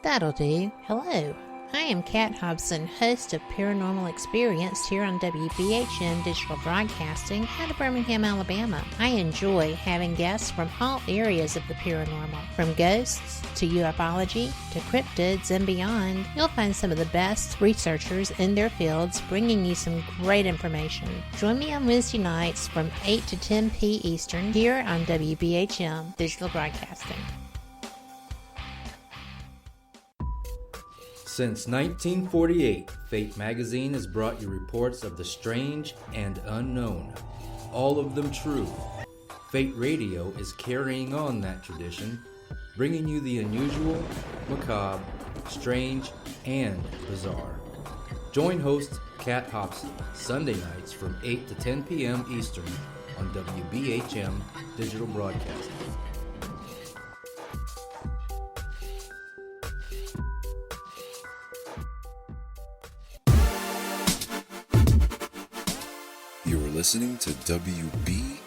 That'll do. Hello. I am Kat Hobson, host of Paranormal Experience here on WBHM Digital Broadcasting out of Birmingham, Alabama. I enjoy having guests from all areas of the paranormal, from ghosts to ufology to cryptids and beyond. You'll find some of the best researchers in their fields bringing you some great information. Join me on Wednesday nights from 8 to 10 p. Eastern here on WBHM Digital Broadcasting. Since 1948, Fate magazine has brought you reports of the strange and unknown, all of them true. Fate Radio is carrying on that tradition, bringing you the unusual, macabre, strange, and bizarre. Join host Kat Hobson Sunday nights from 8 to 10 p.m. Eastern on WBHM Digital Broadcasting. listening to WBHM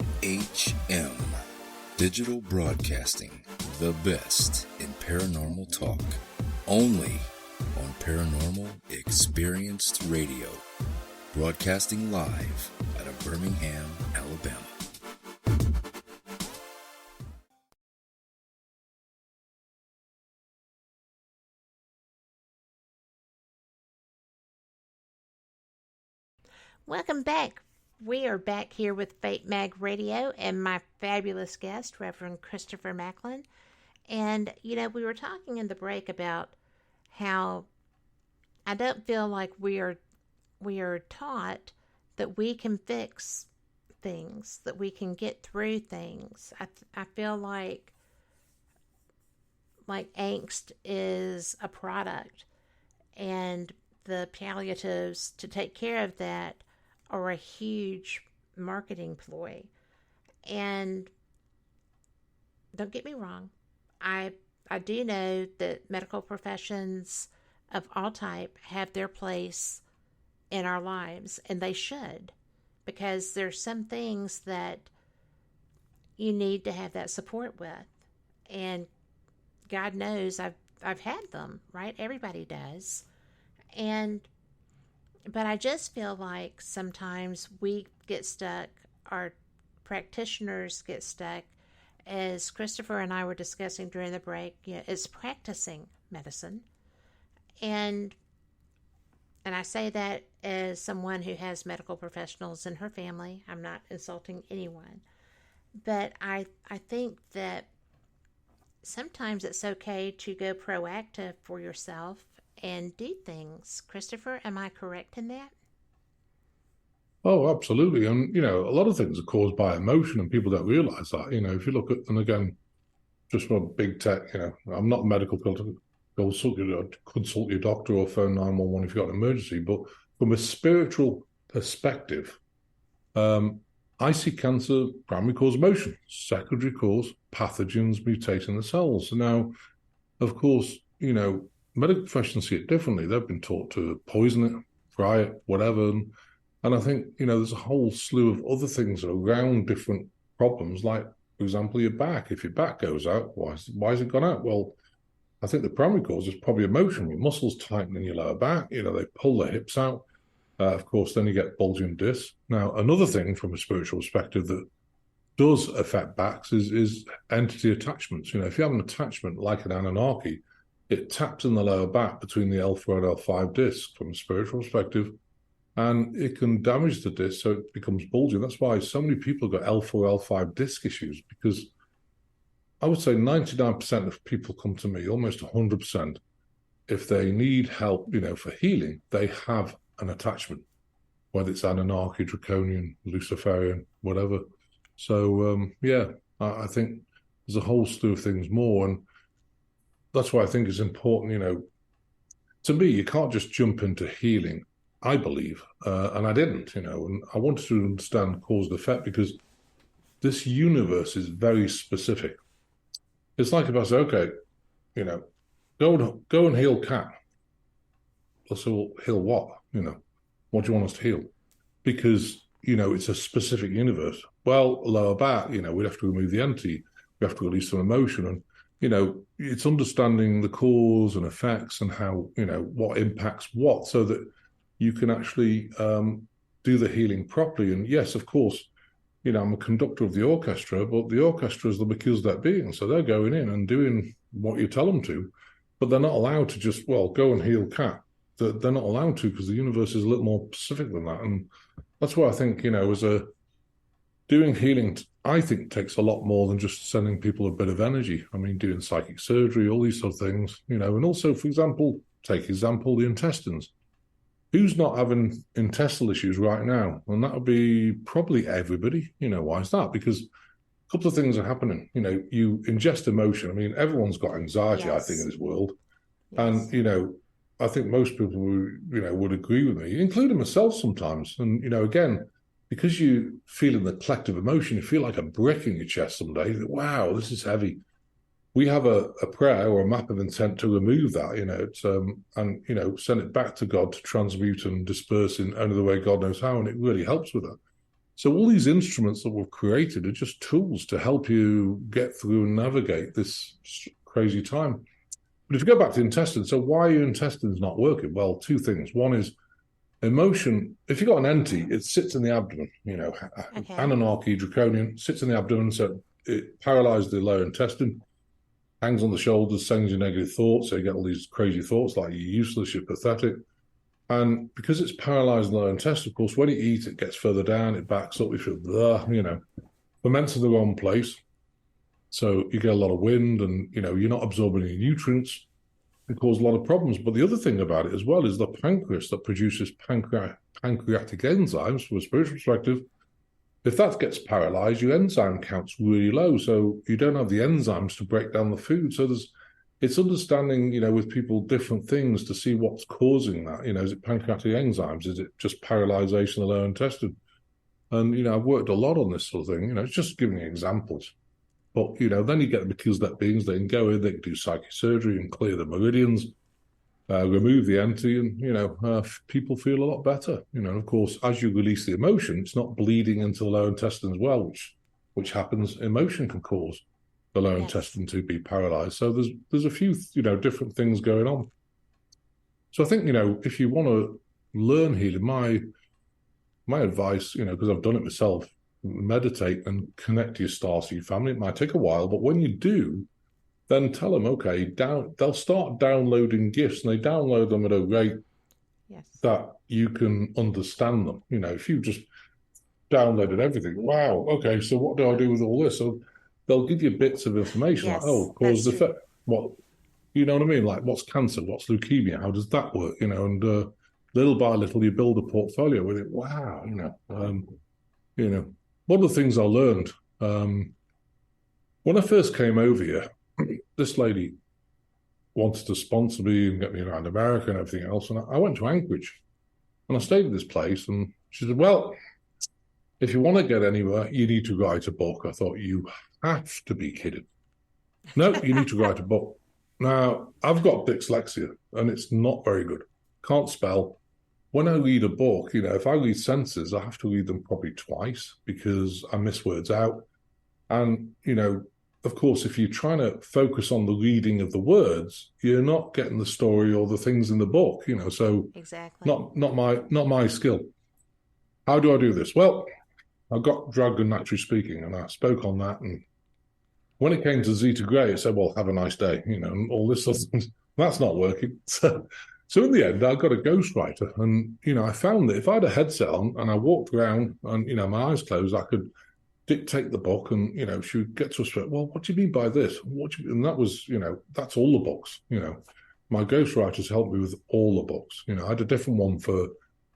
Digital Broadcasting, the best in paranormal talk, only on Paranormal Experienced Radio, broadcasting live out of Birmingham, Alabama. Welcome back. We are back here with Fate Mag Radio and my fabulous guest, Rev Christopher Macklin. And, we were talking in the break about how I don't feel like we are taught that we can fix things, that we can get through things. I feel like angst is a product, and the palliatives to take care of that are a huge marketing ploy. And don't get me wrong, I do know that medical professions of all type have their place in our lives, and they should, because there's some things that you need to have that support with. And God knows I've had them, right? Everybody does. But I just feel like sometimes we get stuck, our practitioners get stuck, as Christopher and I were discussing during the break, it's practicing medicine. And I say that as someone who has medical professionals in her family. I'm not insulting anyone. But I think that sometimes it's okay to go proactive for yourself and do things. Christopher, am I correct in that? Oh, absolutely. And, a lot of things are caused by emotion, and people don't realize that. If you look at, and again, just from big tech, I'm not a medical person. Consult your doctor or phone 911 if you've got an emergency. But from a spiritual perspective, I see cancer, primary cause emotion, secondary cause pathogens mutating the cells. Now, of course, medical professions see it differently. They've been taught to poison it, fry it, whatever. And I think, there's a whole slew of other things around different problems, like, for example, your back. If your back goes out, why has it gone out? Well, I think the primary cause is probably emotion. Your muscles tighten in your lower back. They pull the hips out. Of course, then you get bulging discs. Now, another thing from a spiritual perspective that does affect backs is entity attachments. If you have an attachment like an Anunnaki, it taps in the lower back between the L4 and L5 discs from a spiritual perspective, and it can damage the disc so it becomes bulging. That's why so many people got L4, L5 disc issues, because I would say 99% of people come to me, almost 100%, if they need help, for healing, they have an attachment, whether it's Anunnaki, Draconian, Luciferian, whatever. So, I think there's a whole slew of things more, and that's why I think it's important, to me, you can't just jump into healing, I believe, and I didn't, and I wanted to understand cause and effect, because this universe is very specific. It's like if I say, okay, go and heal Cat. I say, well, heal what? What do you want us to heal? Because, it's a specific universe. Well, lower back, we'd have to remove the entity. We have to release some emotion. And, it's understanding the cause and effects and how, what impacts what, so that you can actually do the healing properly. And yes, of course, I'm a conductor of the orchestra, but the orchestra is the Melchizedek being. So they're going in and doing what you tell them to, but they're not allowed to just, go and heal Cat. They're not allowed to, because the universe is a little more specific than that. And that's why I think, doing healing, I think, takes a lot more than just sending people a bit of energy. I mean, doing psychic surgery, all these sort of things, and also, for example, the intestines. Who's not having intestinal issues right now? And that would be probably everybody. Why is that? Because a couple of things are happening. You ingest emotion. I mean, everyone's got anxiety, yes, I think, in this world. Yes. And, I think most people would agree with me, including myself sometimes. And, again, because you feel in the collective emotion, you feel like a brick in your chest some days. Wow, this is heavy. We have a prayer or a map of intent to remove that, send it back to God to transmute and disperse in only the way God knows how. And it really helps with that. So all these instruments that we've created are just tools to help you get through and navigate this crazy time. But if you go back to the intestines, so why are your intestines not working? Well, two things. One is emotion. If you've got an NT, it sits in the abdomen, Anunnaki, draconian, sits in the abdomen, so it paralyzes the lower intestine, hangs on the shoulders, sends you negative thoughts, so you get all these crazy thoughts like you're useless, you're pathetic. And because it's paralyzed the lower intestine, of course, when you eat, it gets further down, it backs up, you feel, ferments in the wrong place. So you get a lot of wind and, you're not absorbing any nutrients. It causes a lot of problems. But the other thing about it as well is the pancreas that produces pancreatic enzymes from a spiritual perspective. If that gets paralyzed, your enzyme count's really low. So you don't have the enzymes to break down the food. So it's understanding, with people different things to see what's causing that. Is it pancreatic enzymes? Is it just paralyzation of the lower intestine? And, I've worked a lot on this sort of thing. It's just giving you examples. But, then you get the Melchizedek beings, they can go in, they can do psychic surgery and clear the meridians, remove the NT, and, people feel a lot better. Of course, as you release the emotion, it's not bleeding into the lower intestine as well, which happens. Emotion can cause the lower intestine to be paralyzed. So there's a few, different things going on. So I think, if you want to learn healing, my advice, because I've done it myself, meditate and connect to your star-seed family. It might take a while, but when you do, then tell them, okay, they'll start downloading gifts, and they download them at a rate that you can understand them. If you just downloaded everything, wow, okay, so what do I do with all this? So they'll give you bits of information, like, cause and effect. What, you know what I mean? Like, what's cancer? What's leukemia? How does that work? And little by little, you build a portfolio with it. Wow, one of the things I learned when I first came over here, this lady wanted to sponsor me and get me around America and everything else. And I went to Anchorage and I stayed at this place. And she said, well, if you want to get anywhere, you need to write a book. I thought, you have to be kidding. No, you need to write a book. Now, I've got dyslexia and it's not very good. Can't spell. When I read a book, if I read sentences, I have to read them probably twice because I miss words out. And, of course, if you're trying to focus on the reading of the words, you're not getting the story or the things in the book, so exactly. Not my skill. How do I do this? Well, I got Dragon Naturally Speaking, and I spoke on that. And when it came to Zeta Gray, it said, well, have a nice day, and all this sort of things. That's not working. So in the end, I got a ghostwriter, and, I found that if I had a headset on and I walked around and, my eyes closed, I could dictate the book and, she would get to us, well, what do you mean by this? And that was, that's all the books, My ghostwriters helped me with all the books. I had a different one for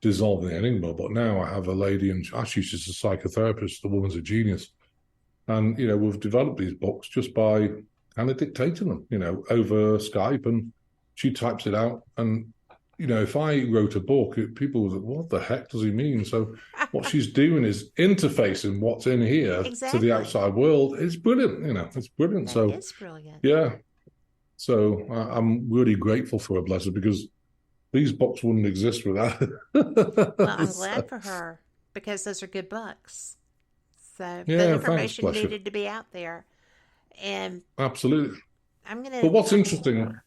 Dissolving the Enigma, but now I have a lady, and actually she's a psychotherapist, the woman's a genius. And, we've developed these books just by kind of dictating them, over Skype, and she types it out. And, if I wrote a book, people would, what the heck does he mean? So what she's doing is interfacing what's in here to the outside world. It's brilliant, it's brilliant. That so is brilliant. Yeah. So I'm really grateful for her, bless her, because these books wouldn't exist without it. Well, I'm glad for her, because those are good books. So the information needed to be out there. And absolutely. I'm going to. But what's interesting,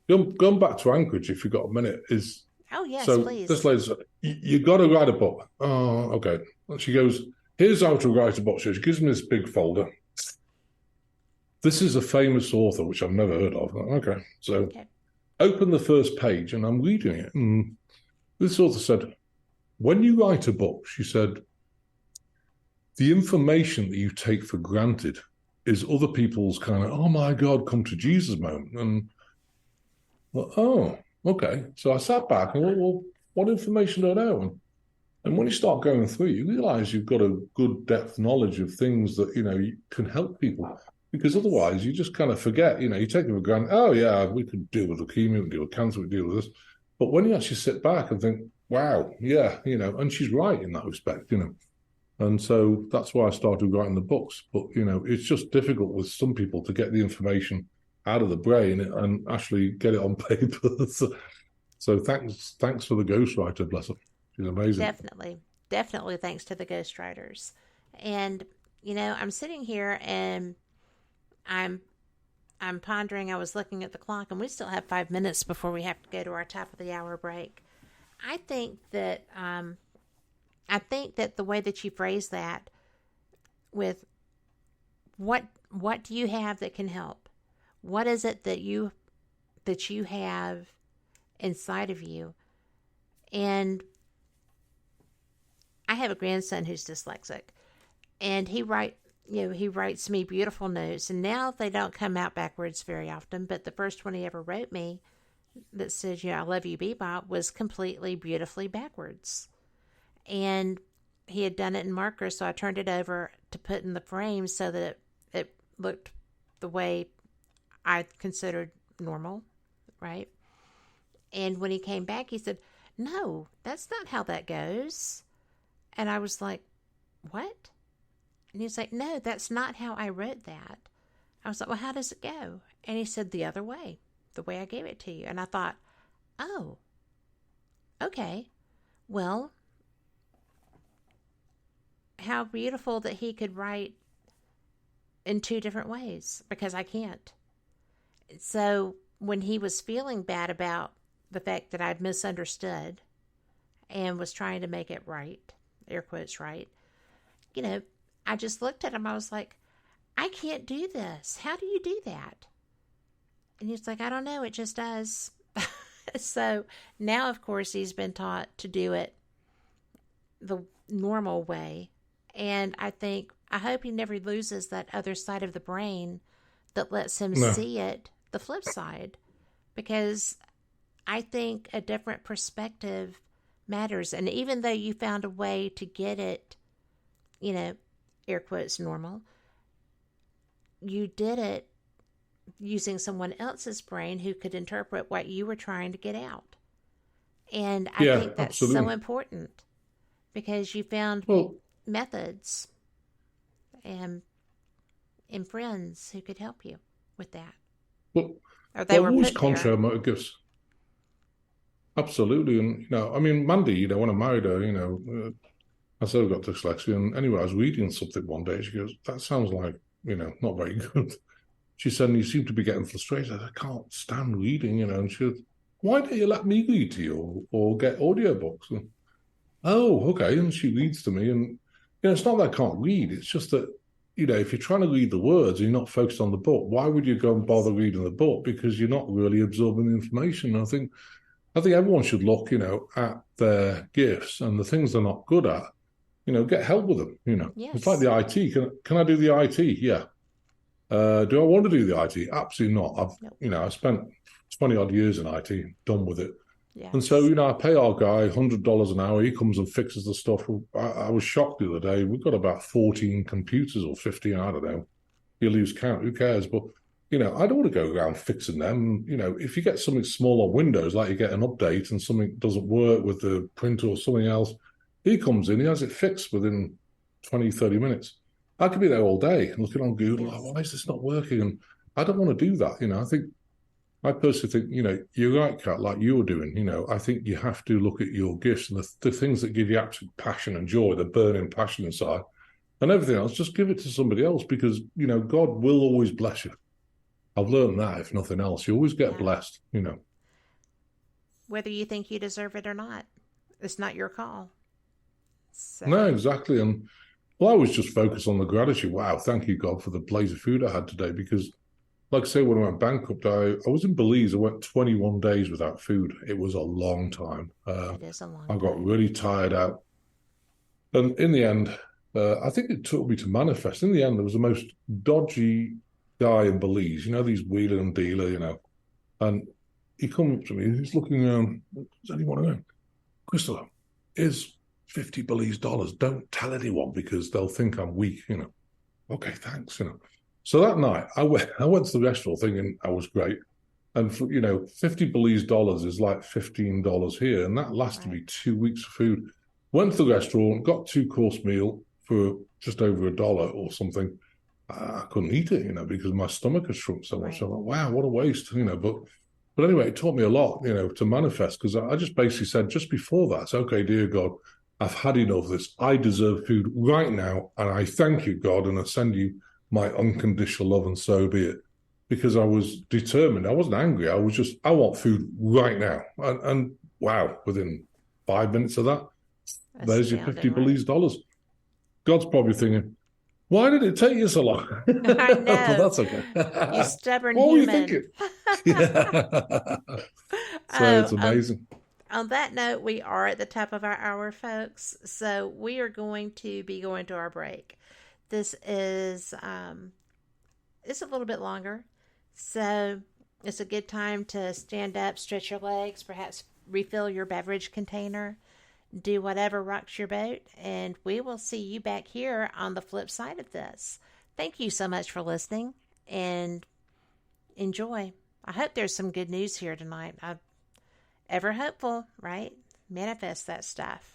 going back to Anchorage, if you've got a minute, is please. This lady said, you got to write a book. Oh, okay. And she goes, here's how to write a book. She gives me this big folder. This is a famous author, which I've never heard of. Okay. So open the first page, and I'm reading it. And this author said, when you write a book, she said, the information that you take for granted is other people's kind of, oh my God, come to Jesus moment. And, well, oh, okay. So I sat back and went, well, what information do I know? And when you start going through, you realize you've got a good depth knowledge of things that, you can help people. Because otherwise you just kind of forget, you take them for granted. Oh yeah, we could deal with leukemia, we could deal with cancer, we could deal with this. But when you actually sit back and think, wow, yeah, and she's right in that respect, And so that's why I started writing the books. But, it's just difficult with some people to get the information out of the brain and actually get it on paper. So thanks for the ghostwriter, bless her. She's amazing. Definitely. definitely thanks to the ghostwriters. And, I'm sitting here and I'm pondering. I was looking at the clock, and we still have 5 minutes before we have to go to our top of the hour break. I think that the way that you phrase that with what do you have that can help? What is it that you have inside of you? And I have a grandson who's dyslexic, and he writes me beautiful notes, and now they don't come out backwards very often, but the first one he ever wrote me that says, I love you, Bebop, was completely beautifully backwards. And he had done it in marker, so I turned it over to put in the frame so that it looked the way I considered normal, right? And when he came back, he said, no, that's not how that goes. And I was like, what? And he's like, no, that's not how I wrote that. I was like, well, how does it go? And he said, the other way, the way I gave it to you. And I thought, oh, okay, well, how beautiful that he could write in two different ways, because I can't. So when he was feeling bad about the fact that I'd misunderstood and was trying to make it right, air quotes right, I just looked at him. I was like, I can't do this. How do you do that? And he's like, I don't know. It just does. So now, of course, he's been taught to do it the normal way. And I hope he never loses that other side of the brain that lets him see it, the flip side. Because I think a different perspective matters. And even though you found a way to get it, air quotes, normal, you did it using someone else's brain who could interpret what you were trying to get out. And I think that's so important, because you found methods and friends who could help you with that. Well, always contrary motive gifts. Absolutely. And, Mandy, when I married her, I said I've got dyslexia. And anyway, I was reading something one day. She goes, that sounds like, not very good. She said, you seem to be getting frustrated. I said, I can't stand reading, And she goes, why don't you let me read to you or get audiobooks? And, oh, okay. And she reads to me. And, it's not that I can't read. It's just that, if you're trying to read the words and you're not focused on the book, why would you go and bother reading the book? Because you're not really absorbing the information. And I think everyone should look, at their gifts and the things they're not good at. Get help with them. Yes. It's like the IT. Can I do the IT? Yeah. Do I want to do the IT? Absolutely not. I spent 20 odd years in IT, done with it. Yes. And so, I pay our guy $100 an hour. He comes and fixes the stuff. I was shocked the other day. We've got about 14 computers or 15. I don't know. You lose count. Who cares? But, I don't want to go around fixing them. If you get something small on Windows, like you get an update and something doesn't work with the printer or something else, he comes in, he has it fixed within 20, 30 minutes. I could be there all day looking on Google, why is this not working? And I don't want to do that. I personally think, you're right, Kat, like you're doing, I think you have to look at your gifts and the things that give you absolute passion and joy, the burning passion inside, and everything else, just give it to somebody else, because, God will always bless you. I've learned that, if nothing else. You always get blessed, Whether you think you deserve it or not, it's not your call. So. No, exactly. And I was just focused on the gratitude. Wow, thank you, God, for the blaze of food I had today. Because, like I say, when I went bankrupt, I was in Belize. I went 21 days without food. It was a long time. It is a long time. I got really tired out. And in the end, I think it took me to manifest. In the end, there was the most dodgy guy in Belize, these wheeler and dealer, and he comes up to me, he's looking around, does anyone know? Christopher, here's $50 Belize. Don't tell anyone because they'll think I'm weak, Okay, thanks, So that night, I went to the restaurant thinking I was great. And, for, $50 Belize is like $15 here. And that lasted me 2 weeks of food. Went to the restaurant, got 2-course meal for just over $1 or something. I couldn't eat it, because my stomach had shrunk so much. I thought, wow, what a waste, But anyway, it taught me a lot, to manifest, because I just basically said, just before that, okay, dear God, I've had enough of this. I deserve food right now, and I thank you, God, and I send you my unconditional love, and so be it. Because I was determined. I wasn't angry. I was just, I want food right now. And wow, within 5 minutes of that, there's your 50 Belize dollars. God's probably thinking, why did it take you so long? I know. But that's okay. You stubborn what human. were you thinking? So it's amazing. On that note, we are at the top of our hour, folks. So we are going to be going to our break. This is it's a little bit longer. So it's a good time to stand up, stretch your legs, perhaps refill your beverage container, do whatever rocks your boat, and we will see you back here on the flip side of this. Thank you so much for listening, and enjoy. I hope there's some good news here tonight. I'm ever hopeful, right? Manifest that stuff.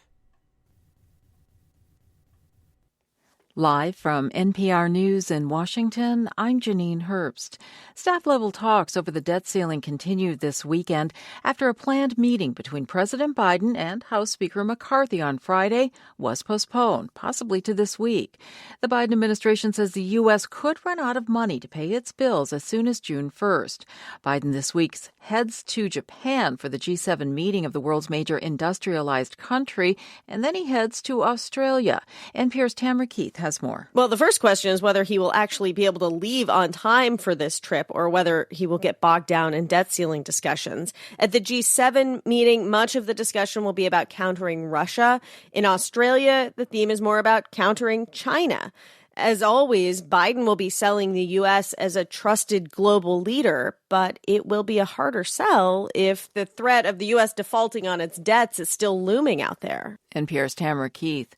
Live from NPR News in Washington, I'm Janine Herbst. Staff-level talks over the debt ceiling continued this weekend after a planned meeting between President Biden and House Speaker McCarthy on Friday was postponed, possibly to this week. The Biden administration says the U.S. could run out of money to pay its bills as soon as June 1st. Biden this week heads to Japan for the G7 meeting of the world's major industrialized country, and then he heads to Australia. NPR's Tamara Keith has more. Well, the first question is whether he will actually be able to leave on time for this trip or whether he will get bogged down in debt ceiling discussions. At the G7 meeting, much of the discussion will be about countering Russia. In Australia, the theme is more about countering China. As always, Biden will be selling the U.S. as a trusted global leader, but it will be a harder sell if the threat of the U.S. defaulting on its debts is still looming out there. NPR's Tamara Keith.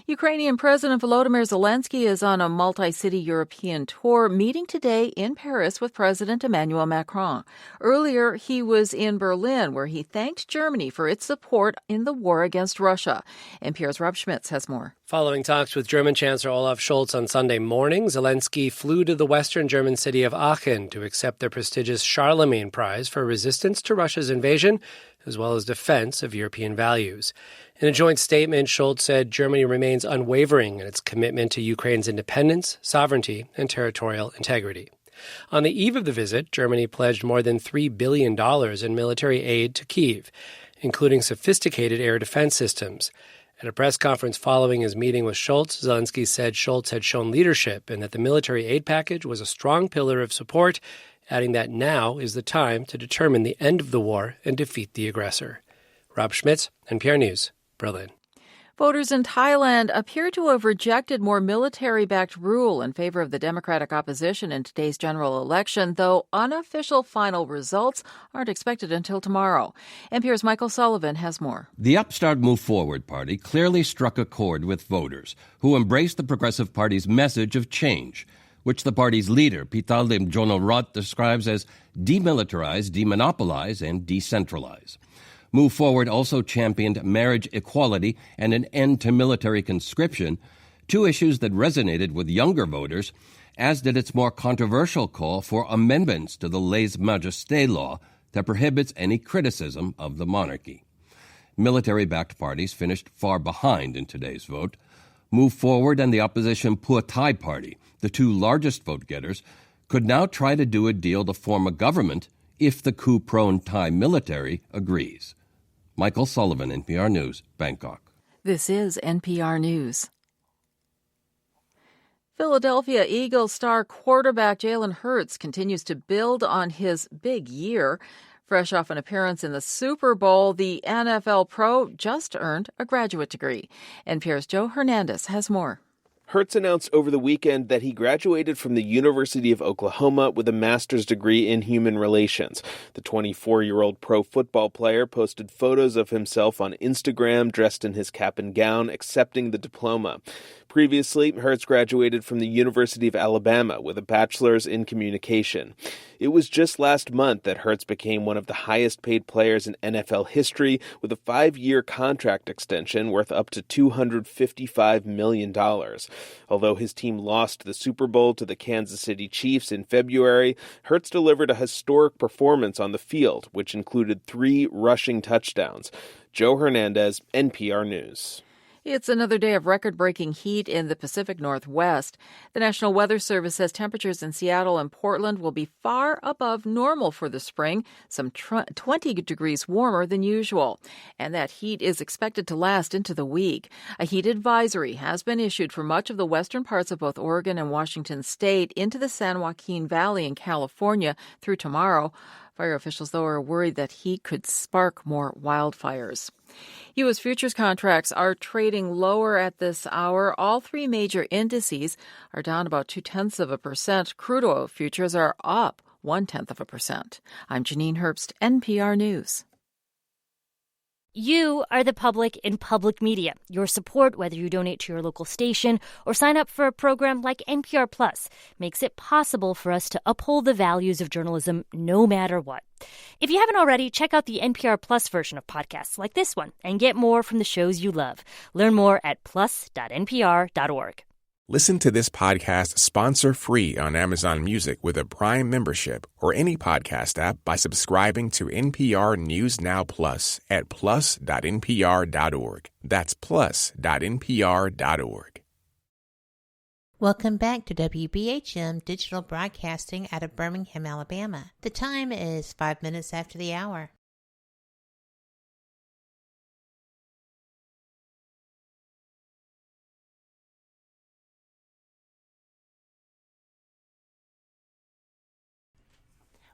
Ukrainian President Volodymyr Zelensky is on a multi-city European tour, meeting today in Paris with President Emmanuel Macron. Earlier, he was in Berlin, where he thanked Germany for its support in the war against Russia. NPR's Rob Schmitz has more. Following talks with German Chancellor Olaf Scholz on Sunday morning, Zelensky flew to the western German city of Aachen to accept the prestigious Charlemagne Prize for resistance to Russia's invasion, as well as defense of European values. In a joint statement, Scholz said Germany remains unwavering in its commitment to Ukraine's independence, sovereignty, and territorial integrity. On the eve of the visit, Germany pledged more than $3 billion in military aid to Kyiv, including sophisticated air defense systems. At a press conference following his meeting with Scholz, Zelensky said Scholz had shown leadership and that the military aid package was a strong pillar of support, adding that now is the time to determine the end of the war and defeat the aggressor. Rob Schmitz, NPR News, Berlin. Voters in Thailand appear to have rejected more military-backed rule in favor of the Democratic opposition in today's general election, though unofficial final results aren't expected until tomorrow. NPR's Michael Sullivan has more. The upstart Move Forward Party clearly struck a chord with voters who embraced the Progressive Party's message of change, which the party's leader, Pitalim Jonorot, describes as demilitarize, demonopolize, and decentralize. Move Forward also championed marriage equality and an end to military conscription, two issues that resonated with younger voters, as did its more controversial call for amendments to the lèse-majesté law that prohibits any criticism of the monarchy. Military-backed parties finished far behind in today's vote. Move Forward and the opposition Pheu Thai Party, the two largest vote-getters, could now try to do a deal to form a government if the coup-prone Thai military agrees. Michael Sullivan, NPR News, Bangkok. This is NPR News. Philadelphia Eagles star quarterback Jalen Hurts continues to build on his big year. Fresh off an appearance in the Super Bowl, the NFL pro just earned a graduate degree. NPR's Joe Hernandez has more. Hurts announced over the weekend that he graduated from the University of Oklahoma with a master's degree in human relations. The 24-year-old pro football player posted photos of himself on Instagram dressed in his cap and gown, accepting the diploma. Previously, Hurts graduated from the University of Alabama with a bachelor's in communication. It was just last month that Hurts became one of the highest-paid players in NFL history with a 5-year contract extension worth up to $255 million. Although his team lost the Super Bowl to the Kansas City Chiefs in February, Hurts delivered a historic performance on the field, which included 3 rushing touchdowns. Joe Hernandez, NPR News. It's another day of record-breaking heat in the Pacific Northwest. The National Weather Service says temperatures in Seattle and Portland will be far above normal for the spring, some 20 degrees warmer than usual. And that heat is expected to last into the week. A heat advisory has been issued for much of the western parts of both Oregon and Washington state into the San Joaquin Valley in California through tomorrow. Fire officials, though, are worried that heat could spark more wildfires. U.S. futures contracts are trading lower at this hour. All three major indices are down about 0.2%. Crude oil futures are up 0.1%. I'm Janine Herbst, NPR News. You are the public in public media. Your support, whether you donate to your local station or sign up for a program like NPR Plus, makes it possible for us to uphold the values of journalism no matter what. If you haven't already, check out the NPR Plus version of podcasts like this one and get more from the shows you love. Learn more at plus.npr.org. Listen to this podcast sponsor-free on Amazon Music with a Prime membership or any podcast app by subscribing to NPR News Now Plus at plus.npr.org. That's plus.npr.org. Welcome back to WBHM Digital Broadcasting out of Birmingham, Alabama. The time is 5 minutes after the hour.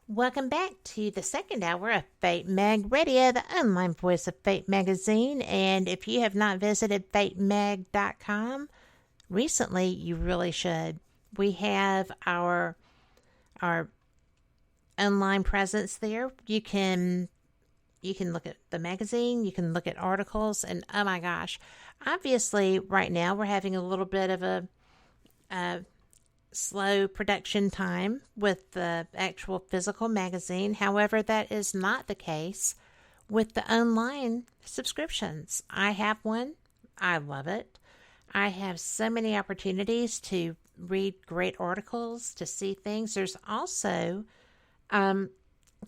Welcome back to the second hour of Fate Mag Radio, the online voice of Fate Magazine. And if you have not visited fatemag.com recently, you really should. We have our online presence there. You can look at the magazine, you can look at articles, and oh my gosh, obviously right now we're having a little bit of a slow production time with the actual physical magazine. However, that is not the case with the online subscriptions. I have one. I love it. I have so many opportunities to read great articles, to see things. There's also kind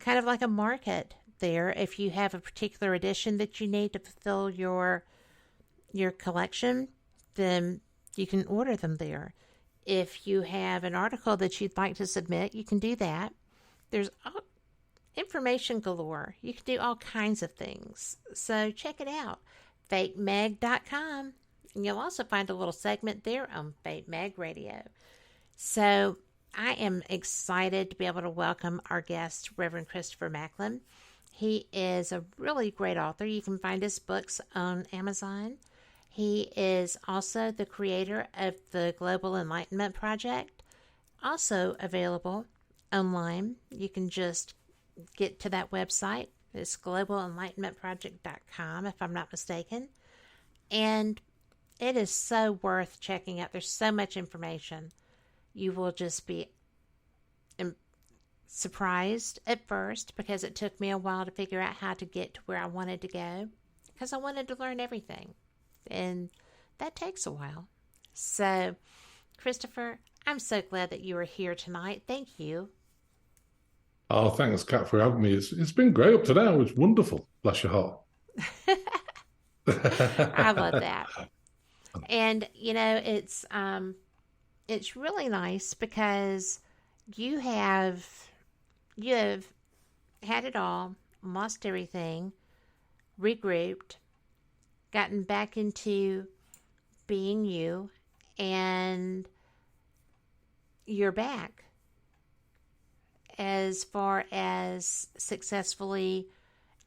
of like a market there. If you have a particular edition that you need to fulfill your collection, then you can order them there. If you have an article that you'd like to submit, you can do that. There's information galore. You can do all kinds of things. So check it out, fatemag.com. And you'll also find a little segment there on Fate Mag Radio. So I am excited to be able to welcome our guest, Rev Christopher Macklin. He is a really great author. You can find his books on Amazon. He is also the creator of the Global Enlightenment Project, also available online. You can just get to that website. It's globalenlightenmentproject.com, if I'm not mistaken. And it is so worth checking out. There's so much information. You will just be surprised at first, because it took me a while to figure out how to get to where I wanted to go, because I wanted to learn everything. And that takes a while. So, Christopher, I'm so glad that you are here tonight. Thank you. Oh, thanks, Kat, for having me. It's been great up to now. It's wonderful. Bless your heart. I love that. And, you know, it's really nice because you have had it all, lost everything, regrouped, gotten back into being you, and you're back as far as successfully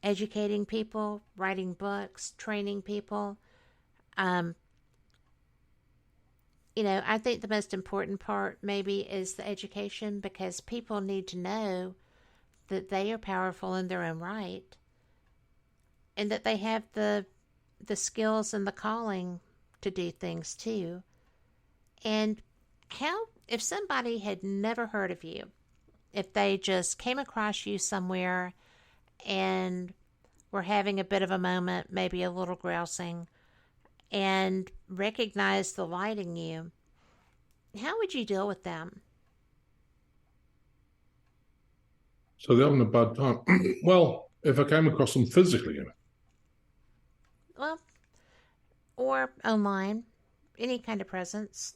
educating people, writing books, training people. You know, I think the most important part maybe is the education, because people need to know that they are powerful in their own right, and that they have the skills and the calling to do things too. And how, if somebody had never heard of you, if they just came across you somewhere and were having a bit of a moment, maybe a little grousing, and recognized the light in you, how would you deal with them? So they're having a bad time. Well, if I came across them physically, you know. Well, or online, any kind of presence?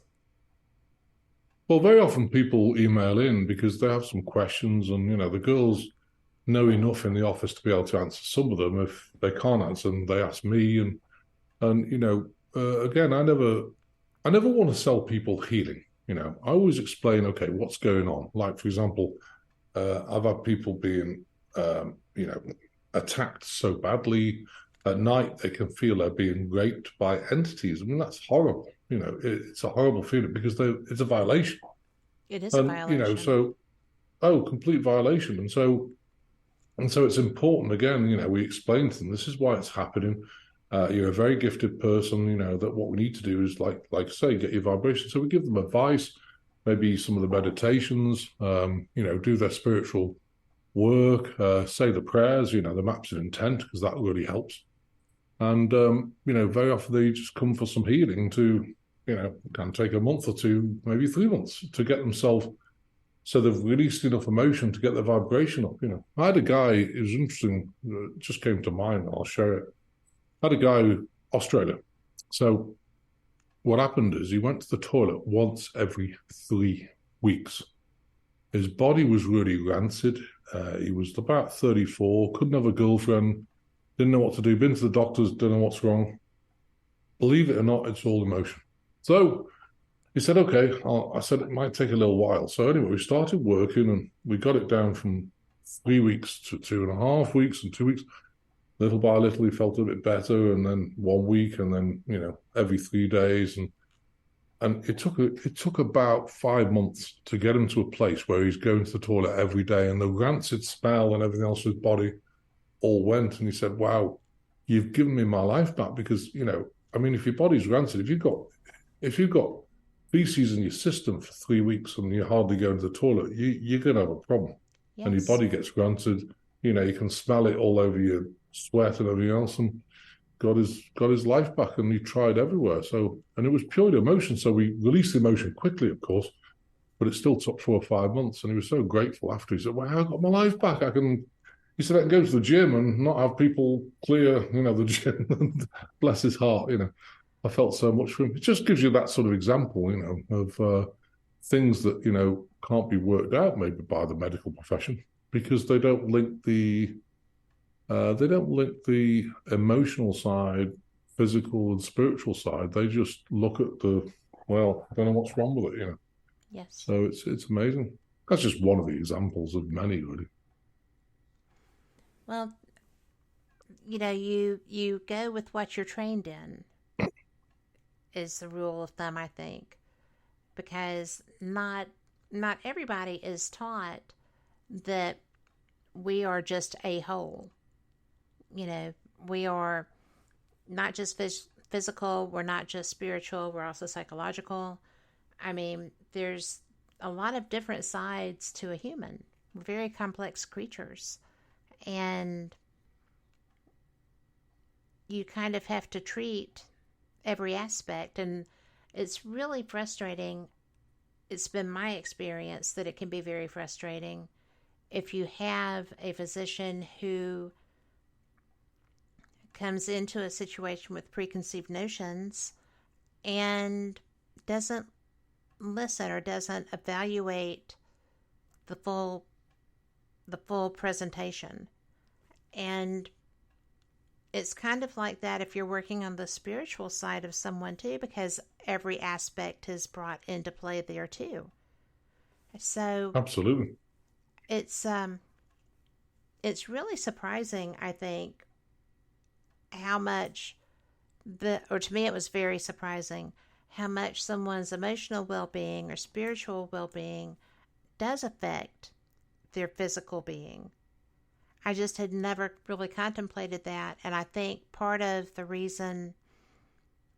Well, very often people email in because they have some questions, and the girls know enough in the office to be able to answer some of them. If they can't answer them, they ask me, and again, I never want to sell people healing. I always explain, okay, what's going on. Like, for example, I've had people being, attacked so badly at night they can feel they're being raped by entities. I mean, that's horrible. It's a horrible feeling because it's a violation. It is a violation. Complete violation. And so it's important, again, we explain to them, this is why it's happening. You're a very gifted person, that what we need to do is, like I say, get your vibration. So we give them advice, maybe some of the meditations, do their spiritual work, say the prayers, the maps of intent, because that really helps. And, very often they just come for some healing to, can take a month or two, maybe 3 months to get themselves, so they've released enough emotion to get their vibration up. I had a guy, it was interesting, it just came to mind, I'll share it. I had a guy, Australia. So what happened is he went to the toilet once every 3 weeks. His body was really rancid. He was about 34, couldn't have a girlfriend, didn't know what to do, been to the doctors, don't know what's wrong. Believe it or not, it's all emotion. So he said, okay, I said it might take a little while. So anyway, we started working and we got it down from 3 weeks to 2.5 weeks and 2 weeks. Little by little, he felt a bit better, and then 1 week, and then every 3 days, and it took about 5 months to get him to a place where he's going to the toilet every day, and the rancid smell and everything else in his body all went. And he said, "Wow, you've given me my life back." Because if your body's rancid, if you've got feces in your system for 3 weeks and you're hardly going to the toilet, you're going to have a problem. Yes. And your body gets rancid. You can smell it all over your sweat and everything else, and got his life back, and he tried everywhere. So, and it was purely emotion. So we released the emotion quickly, of course, but it still took 4 or 5 months. And he was so grateful after. He said, "Well, I got my life back. He said, I can go to the gym and not have people clear, the gym." Bless his heart, I felt so much for him. It just gives you that sort of example, of things that, can't be worked out maybe by the medical profession, because they don't link the emotional side, physical and spiritual side. They just look at I don't know what's wrong with it, Yes. So it's amazing. That's just one of the examples of many, really. Well, you go with what you're trained in, is the rule of thumb, I think, because not everybody is taught that we are just a whole. We are not just physical, we're not just spiritual, we're also psychological. I mean, there's a lot of different sides to a human. We're very complex creatures. And you kind of have to treat every aspect. And it's really frustrating. It's been my experience that it can be very frustrating if you have a physician who comes into a situation with preconceived notions and doesn't listen or doesn't evaluate the full presentation. And it's kind of like that if you're working on the spiritual side of someone too, because every aspect is brought into play there too. So absolutely, it's really surprising, I think, how much to me it was very surprising how much someone's emotional well-being or spiritual well-being does affect their physical being. I just had never really contemplated that, and I think part of the reason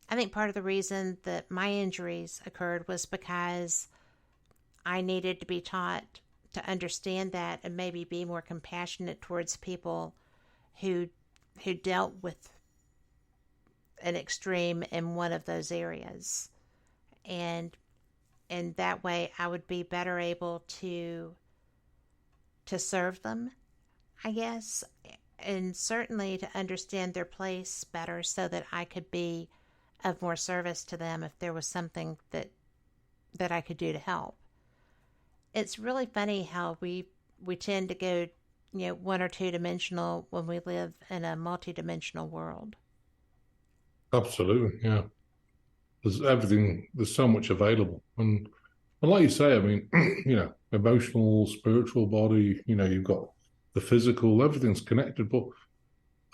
that my injuries occurred was because I needed to be taught to understand that and maybe be more compassionate towards people who dealt with an extreme in one of those areas. And that way I would be better able to serve them, I guess, and certainly to understand their place better so that I could be of more service to them if there was something that I could do to help. It's really funny how we tend to go, one or two dimensional when we live in a multi-dimensional world. Absolutely, yeah. There's everything. There's so much available, and like you say, I mean, emotional, spiritual body. You've got the physical. Everything's connected, but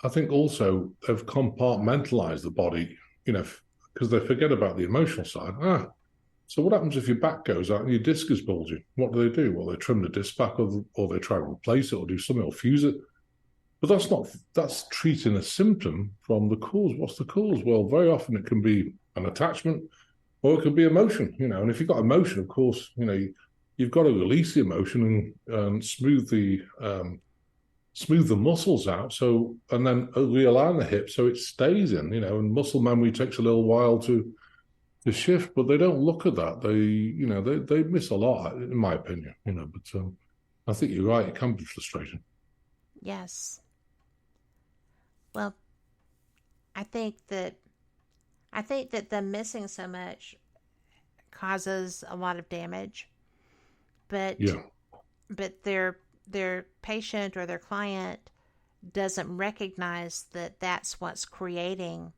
I think also they've compartmentalized the body. Because they forget about the emotional side. So what happens if your back goes out and your disc is bulging? What do? Well, they trim the disc back, or they try to replace it, or do something, or fuse it. But that's treating a symptom from the cause. What's the cause? Well, very often it can be an attachment, or it could be emotion. And if you've got emotion, of course, you've got to release the emotion and smooth the muscles out. And then realign the hip so it stays in. And muscle memory takes a little while to shift, but they don't look at that. They miss a lot, in my opinion. But I think you're right. It can be frustrating. Yes. Well, I think that them missing so much causes a lot of damage, but their patient or their client doesn't recognize that that's what's creating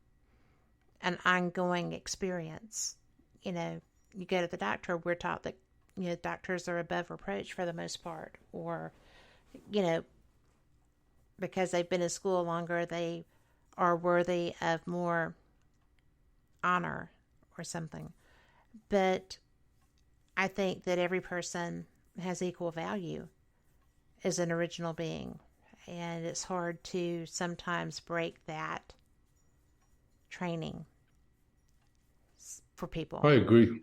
an ongoing experience. You go to the doctor, we're taught that doctors are above reproach for the most part, or because they've been in school longer, they are worthy of more honor or something. But I think that every person has equal value as an original being, and it's hard to sometimes break that training for people. I agree.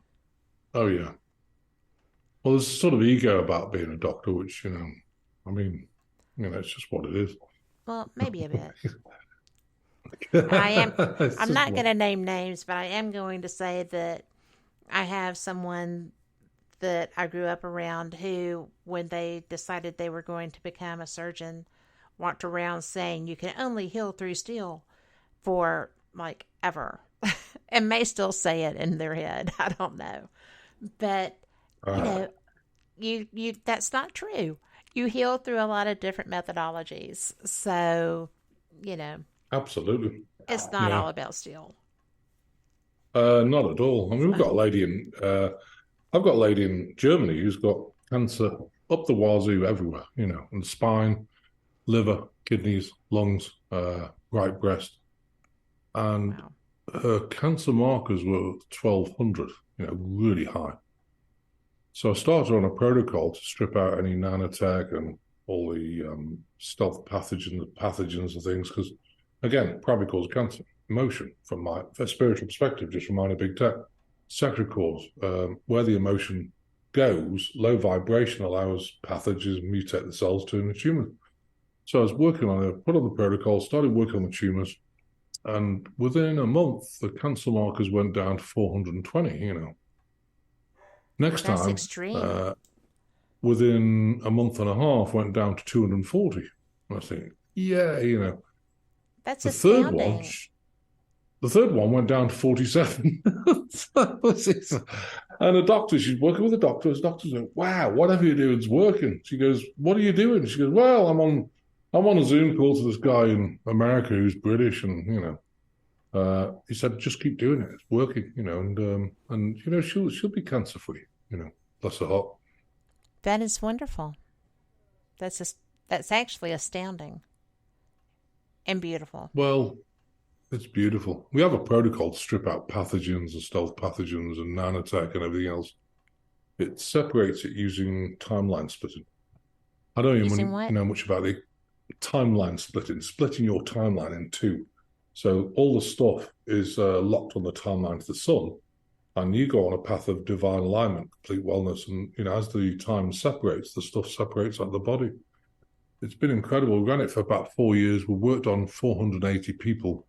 Oh, yeah. Well, there's a sort of ego about being a doctor, which, it's just what it is. Well, maybe a bit. I'm not going to name names, but I am going to say that I have someone that I grew up around who, when they decided they were going to become a surgeon, walked around saying you can only heal through steel for ever, and may still say it in their head. I don't know, but you that's not true. You heal through a lot of different methodologies, so absolutely, it's not all about steel. Not at all. I mean, we've got a lady in. I've got a lady in Germany who's got cancer up the wazoo everywhere. In the spine, liver, kidneys, lungs, right breast, and her cancer markers were 1,200. Really high. So I started her on a protocol to strip out any nanotech and all the stealth pathogens and things, because, again, probably cause cancer. Emotion, from a spiritual perspective, just from minor big tech. Second cause, where the emotion goes, low vibration allows pathogens to mutate the cells to a tumor. So I was working on it, put on the protocol, started working on the tumors, and within a month, the cancer markers went down to 420, Next That's time, extreme. Within a month and a half, went down to 240. And I think, That's astounding. The third one went down to 47. And the doctor, she's working with the doctor. The doctor's like, wow, whatever you're doing is working. She goes, what are you doing? She goes, well, I'm on a Zoom call to this guy in America who's British, and he said, just keep doing it. It's working, and she'll be cancer free, bless her heart. That is wonderful. That's actually astounding and beautiful. Well, it's beautiful. We have a protocol to strip out pathogens and stealth pathogens and nanotech and everything else. It separates it using timeline splitting. I don't even know much about the timeline splitting your timeline in two. So all the stuff is locked on the timeline to the sun, and you go on a path of divine alignment, complete wellness. And, as the time separates, the stuff separates out of the body. It's been incredible. We ran it for about 4 years. We worked on 480 people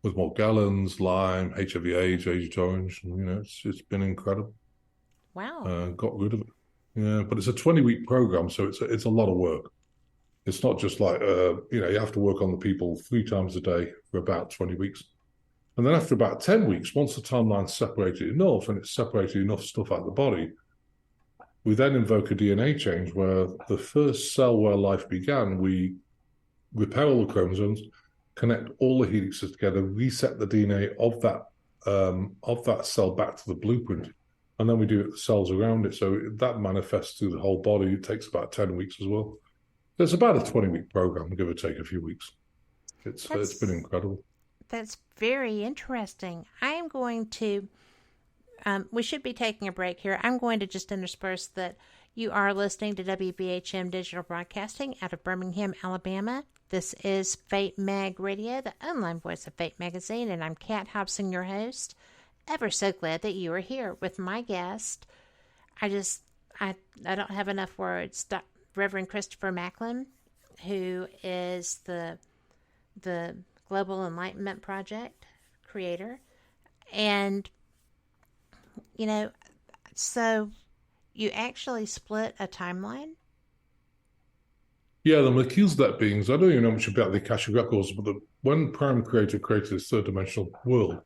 with Morgellons, Lyme, HIV/AIDS, Agent Orange. And, it's been incredible. Wow. Got rid of it. Yeah, but it's a 20-week program, so it's a lot of work. It's not just like, you have to work on the people 3 times a day for about 20 weeks. And then after about 10 weeks, once the timeline's separated enough and it's separated enough stuff out of the body, we then invoke a DNA change where the first cell where life began, we repair all the chromosomes, connect all the helices together, reset the DNA of that cell back to the blueprint, and then we do it the cells around it. So that manifests through the whole body. It takes about 10 weeks as well. It's about a 20-week program, give or take a few weeks. It's been incredible. That's very interesting. I am going to, we should be taking a break here. I'm going to just intersperse that you are listening to WBHM Digital Broadcasting out of Birmingham, Alabama. This is Fate Mag Radio, the online voice of Fate Magazine, and I'm Kat Hobson, your host. Ever so glad that you are here with my guest. I don't have enough words. Rev Christopher Macklin, who is the Global Enlightenment Project creator. And, so you actually split a timeline? Yeah, the Melchizedek beings, I don't even know much about the Akashic records, but when Prime Creator created this third-dimensional world,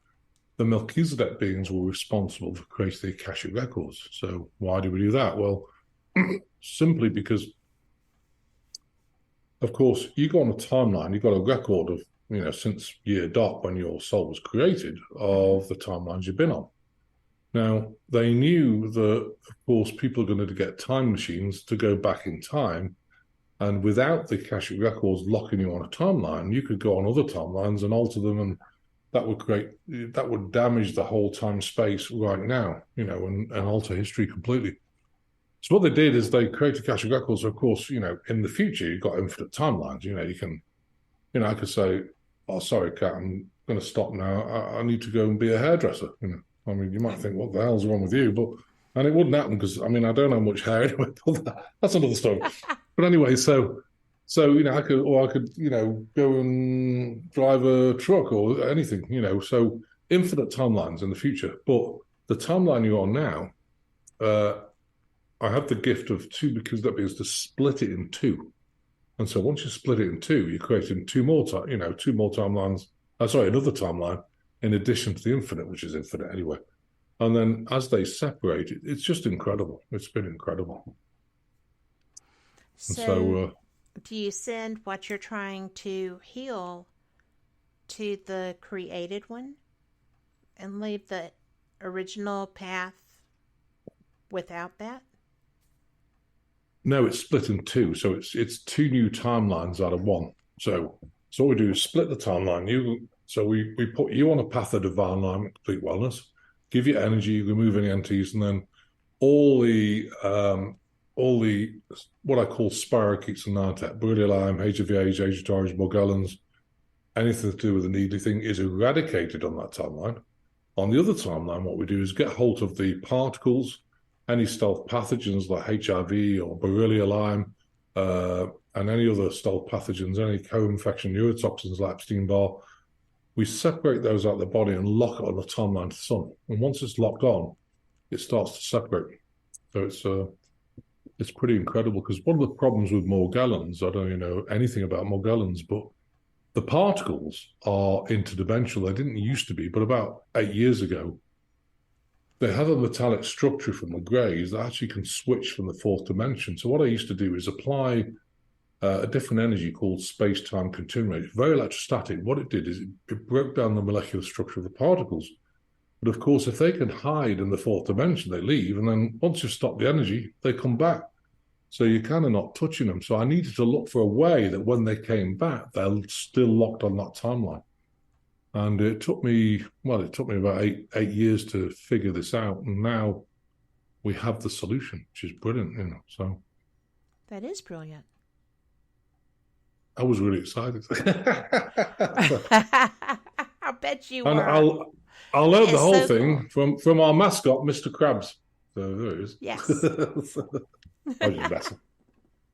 the Melchizedek beings were responsible for creating the Akashic records. So why do we do that? Well, simply because, of course, you go on a timeline, you've got a record of, since year dot when your soul was created, of the timelines you've been on. Now, they knew that, of course, people are going to get time machines to go back in time, and without the Akashic records locking you on a timeline, you could go on other timelines and alter them, and that would damage the whole time space right now, and alter history completely. So what they did is they created Akashic records. Of course, in the future, you've got infinite timelines. You can, I could say, "Oh, sorry, Kat, I'm going to stop now. I need to go and be a hairdresser." I mean, you might think, "What the hell's wrong with you?" And it wouldn't happen because, I don't have much hair anyway. That's another story. But anyway, so I could go and drive a truck or anything. So infinite timelines in the future. But the timeline you're on now, I have the gift of two, because that means to split it in two. And so once you split it in two, you're creating two more timelines. Another timeline in addition to the infinite, which is infinite anyway. And then as they separate, it's just incredible. It's been incredible. So do you send what you're trying to heal to the created one and leave the original path without that? No, it's split in two. So it's two new timelines out of one. So what we do is split the timeline. We put you on a path of divine alignment, complete wellness, give you energy, remove any entities, and then all the what I call spirochetes and Nartek, Borrelia Lyme, HVAs, Age of Taurus, Morgellons, anything to do with the needly thing is eradicated on that timeline. On the other timeline, what we do is get hold of the particles, any stealth pathogens like HIV or Borrelia Lyme, and any other stealth pathogens, any co-infection neurotoxins like Epstein-Barr. We separate those out of the body and lock it on the timeline to the sun. And once it's locked on, it starts to separate. So it's pretty incredible, because one of the problems with Morgellons, I don't know anything about Morgellons, but the particles are interdimensional. They didn't used to be, but about 8 years ago, they have a metallic structure from the greys that actually can switch from the fourth dimension. So what I used to do is apply a different energy called space-time continuum. It's very electrostatic. What it did is it broke down the molecular structure of the particles. But of course, if they can hide in the fourth dimension, they leave. And then once you stop the energy, they come back. So you're kind of not touching them. So I needed to look for a way that when they came back, they're still locked on that timeline. And it took me about eight years to figure this out. And now we have the solution, which is brilliant, So that is brilliant. I was really excited. I bet you and were. I'll learn the whole so thing cool. from our mascot, Mr. Krabs. So there it is. Yes. I was just messing.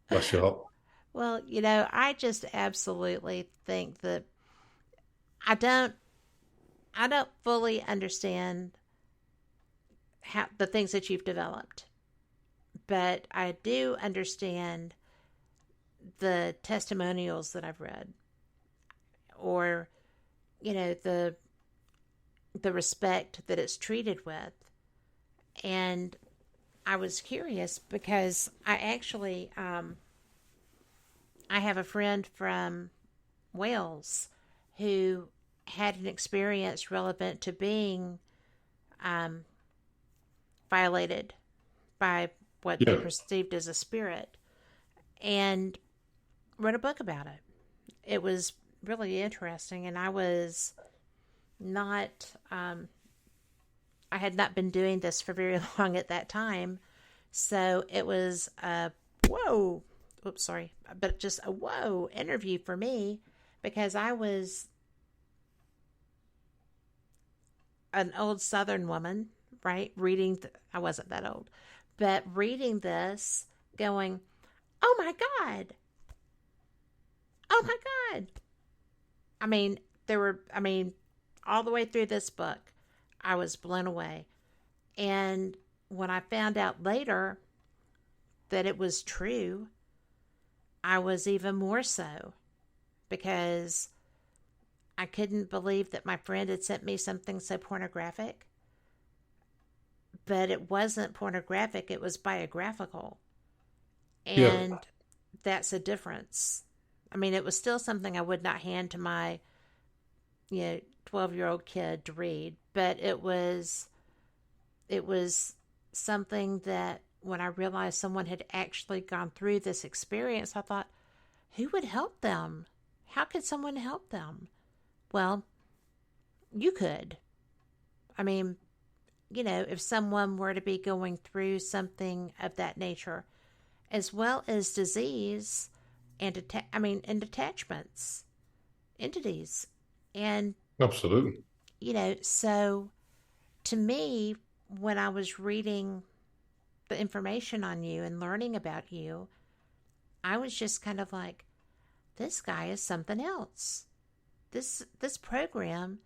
Bless your heart. Well, I just absolutely think that I don't fully understand how the things that you've developed, but I do understand the testimonials that I've read, or the the respect that it's treated with. And I was curious because I actually, I have a friend from Wales who had an experience relevant to being violated by what they perceived as a spirit, and wrote a book about it. It was really interesting, and I was not, I had not been doing this for very long at that time, so it was a just a whoa interview for me, because I was an old Southern woman, right? I wasn't that old, but reading this, going, oh my God. I mean, all the way through this book, I was blown away. And when I found out later that it was true, I was even more so, because I couldn't believe that my friend had sent me something so pornographic. But it wasn't pornographic, it was biographical. And that's a difference. I mean, it was still something I would not hand to my 12-year-old kid to read, but it was something that when I realized someone had actually gone through this experience, I thought, who would help them? How could someone help them? Well, you could. I mean, if someone were to be going through something of that nature, as well as disease and attachments, entities, and absolutely, so to me, when I was reading the information on you and learning about you, I was just kind of like, this guy is something else. This program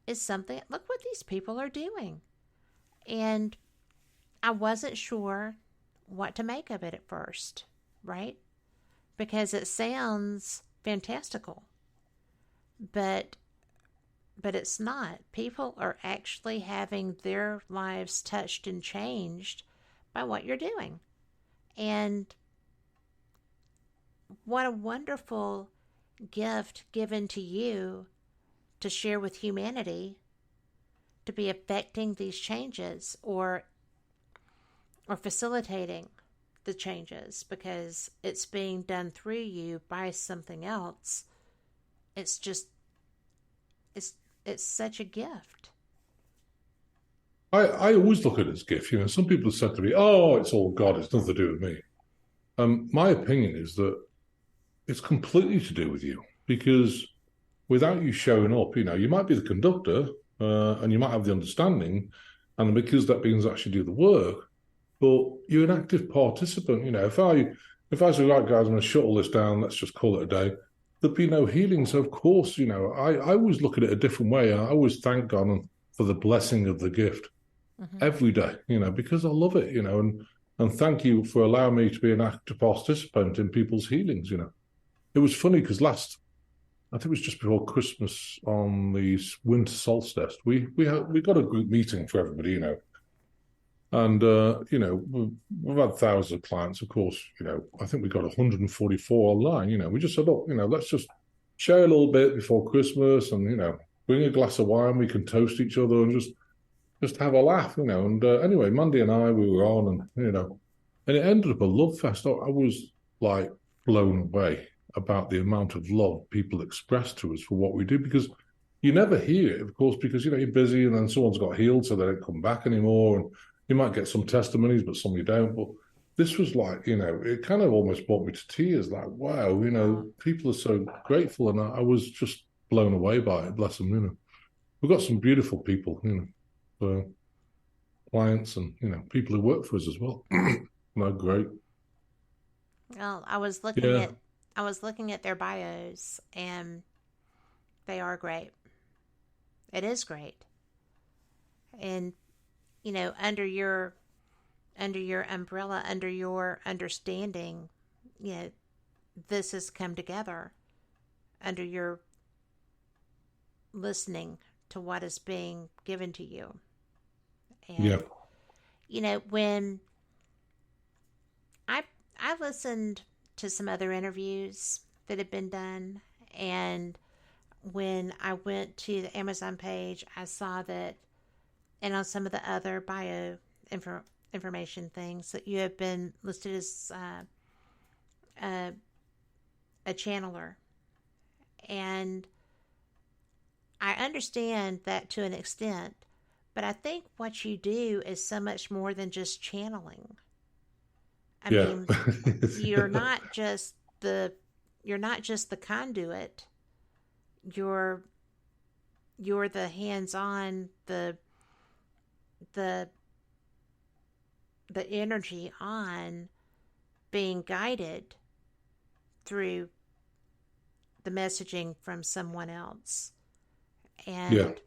is something. Look what these people are doing. And I wasn't sure what to make of it at first, right? Because it sounds fantastical, but it's not. People are actually having their lives touched and changed by what you're doing. And what a wonderful gift given to you to share with humanity, to be affecting these changes or facilitating the changes, because it's being done through you by something else. It's just, it's such a gift. I always look at it as a gift. Some people have said to me, oh, it's all God, it's nothing to do with me. My opinion is that it's completely to do with you, because without you showing up, you might be the conductor, and you might have the understanding, and because that means actually do the work, but you're an active participant. If I say, right, guys, I'm going to shuttle this down, let's just call it a day, there'd be no healing. So of course, I always look at it a different way. I always thank God for the blessing of the gift every day, because I love it, and thank you for allowing me to be an active participant in people's healings. It was funny because I think it was just before Christmas on the winter solstice, we got a group meeting for everybody, and we've had thousands of clients, of course. I think we got 144 online. We just said, look, let's just share a little bit before Christmas, and bring a glass of wine, we can toast each other and just have a laugh, and anyway, Mandy and I, we were on, and it ended up a love fest. I was like blown away about the amount of love people express to us for what we do, because you never hear it, of course, because you're busy, and then someone's got healed, so they don't come back anymore, and you might get some testimonies, but some you don't. But this was like, it kind of almost brought me to tears. Like, wow, people are so grateful, and I was just blown away by it. Bless them, We've got some beautiful people, for clients and people who work for us as well. Great. Well, I was looking at their bios, and they are great. It is great. And under your umbrella, under your understanding, this has come together under your listening to what is being given to you. And, when I listened to some other interviews that had been done, and when I went to the Amazon page, I saw that, and on some of the other bio information things, that you have been listed as a channeler. And I understand that to an extent, but I think what you do is so much more than just channeling. I mean, you're not just the conduit. You're the hands-on, the energy on being guided through the messaging from someone else. And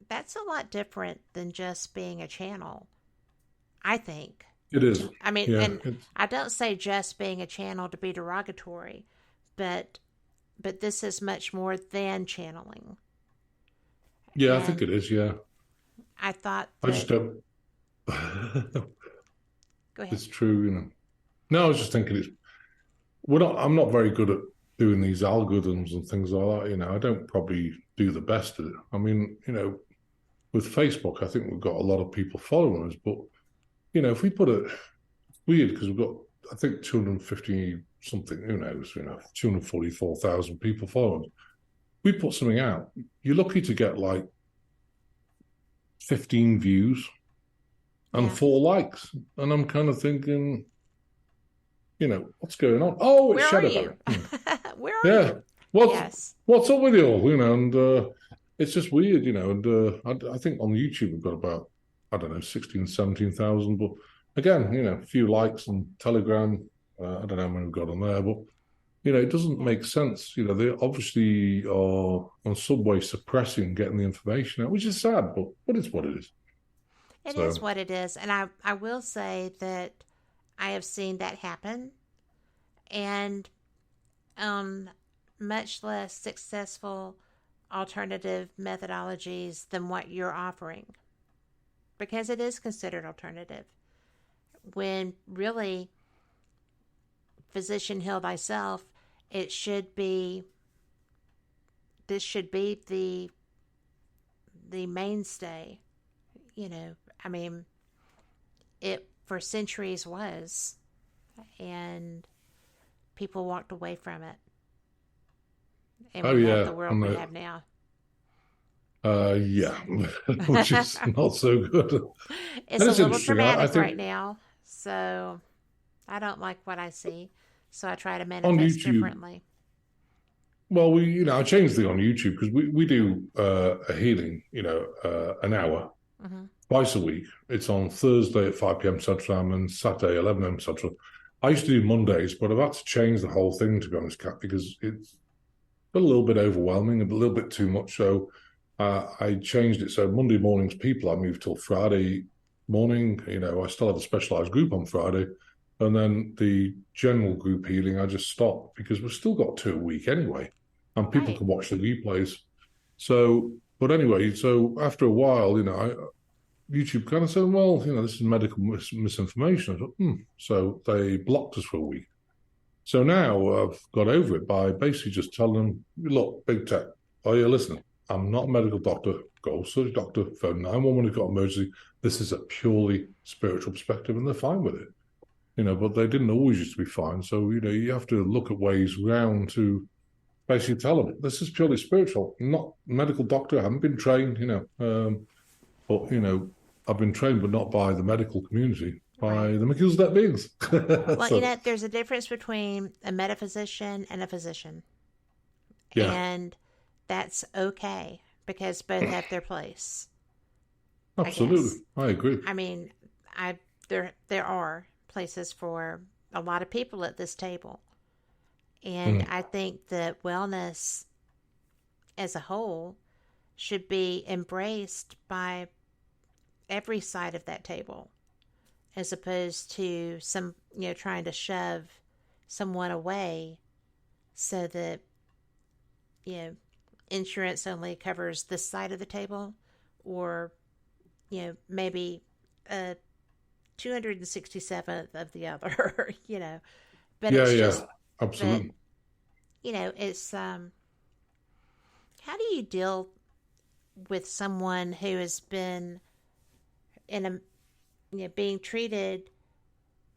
that's a lot different than just being a channel, I think. It is. I mean, and I don't say just being a channel to be derogatory, but this is much more than channeling. Yeah, I think it is, yeah. I thought I just don't... Go ahead. It's true, No, I was just thinking I'm not very good at doing these algorithms and things like that, I don't probably do the best at it. I mean, with Facebook, I think we've got a lot of people following us, but, if we put it's weird because we've got, I think, 250 something, who knows, 244,000 people following us. We put something out, you're lucky to get like 15 views and 4 likes. And I'm kind of thinking, what's going on? Oh, it's Shadow. Where are you? What's up with you all? And it's just weird, and I think on YouTube we've got about, 16, 17,000, but again, a few likes on Telegram. I don't know how many we've got on there, but it doesn't make sense. They obviously are on some way suppressing getting the information out, which is sad, but it's what it is. It is what it is. And I will say that I have seen that happen, and much less successful alternative methodologies than what you're offering, because it is considered alternative, when really, physician heal thyself, this should be the mainstay. I mean, it for centuries was, and people walked away from it. And we have the world we have now. Which is not so good. It's a little dramatic right now, so I don't like what I see. So I try to manifest differently. Well, I changed the on YouTube because we do a healing, an hour twice a week. It's on Thursday at 5 p.m. Central Time and Saturday 11 a.m. Central. I used to do Mondays, but I've had to change the whole thing, to be honest, Kat, because it's a little bit overwhelming, a little bit too much. So I changed it. So Monday mornings, I moved till Friday morning. I still have a specialized group on Friday. And then the general group healing, I just stopped because we've still got 2 a week anyway. And people can watch the replays. So, but anyway, so after a while, YouTube kind of said, well, this is medical misinformation. I thought, So they blocked us for a week. So now I've got over it by basically just telling them, look, big tech, are you listening? I'm not a medical doctor. Go search doctor, phone 911 if you've got emergency. This is a purely spiritual perspective, and they're fine with it. But they didn't always used to be fine. So, you have to look at ways around to basically tell them, this is purely spiritual, not medical doctor. I haven't been trained, but, I've been trained, but not by the medical community, by the Melchizedek beings. Well, there's a difference between a metaphysician and a physician. Yeah. And that's okay, because both have their place. Absolutely. I agree. I mean, there are places for a lot of people at this table. And I think that wellness as a whole should be embraced by every side of that table, as opposed to some, trying to shove someone away so that, insurance only covers this side of the table, or, maybe 267th of the other, but Yeah, it's yeah, just, absolutely. but, it's, how do you deal with someone who has been being treated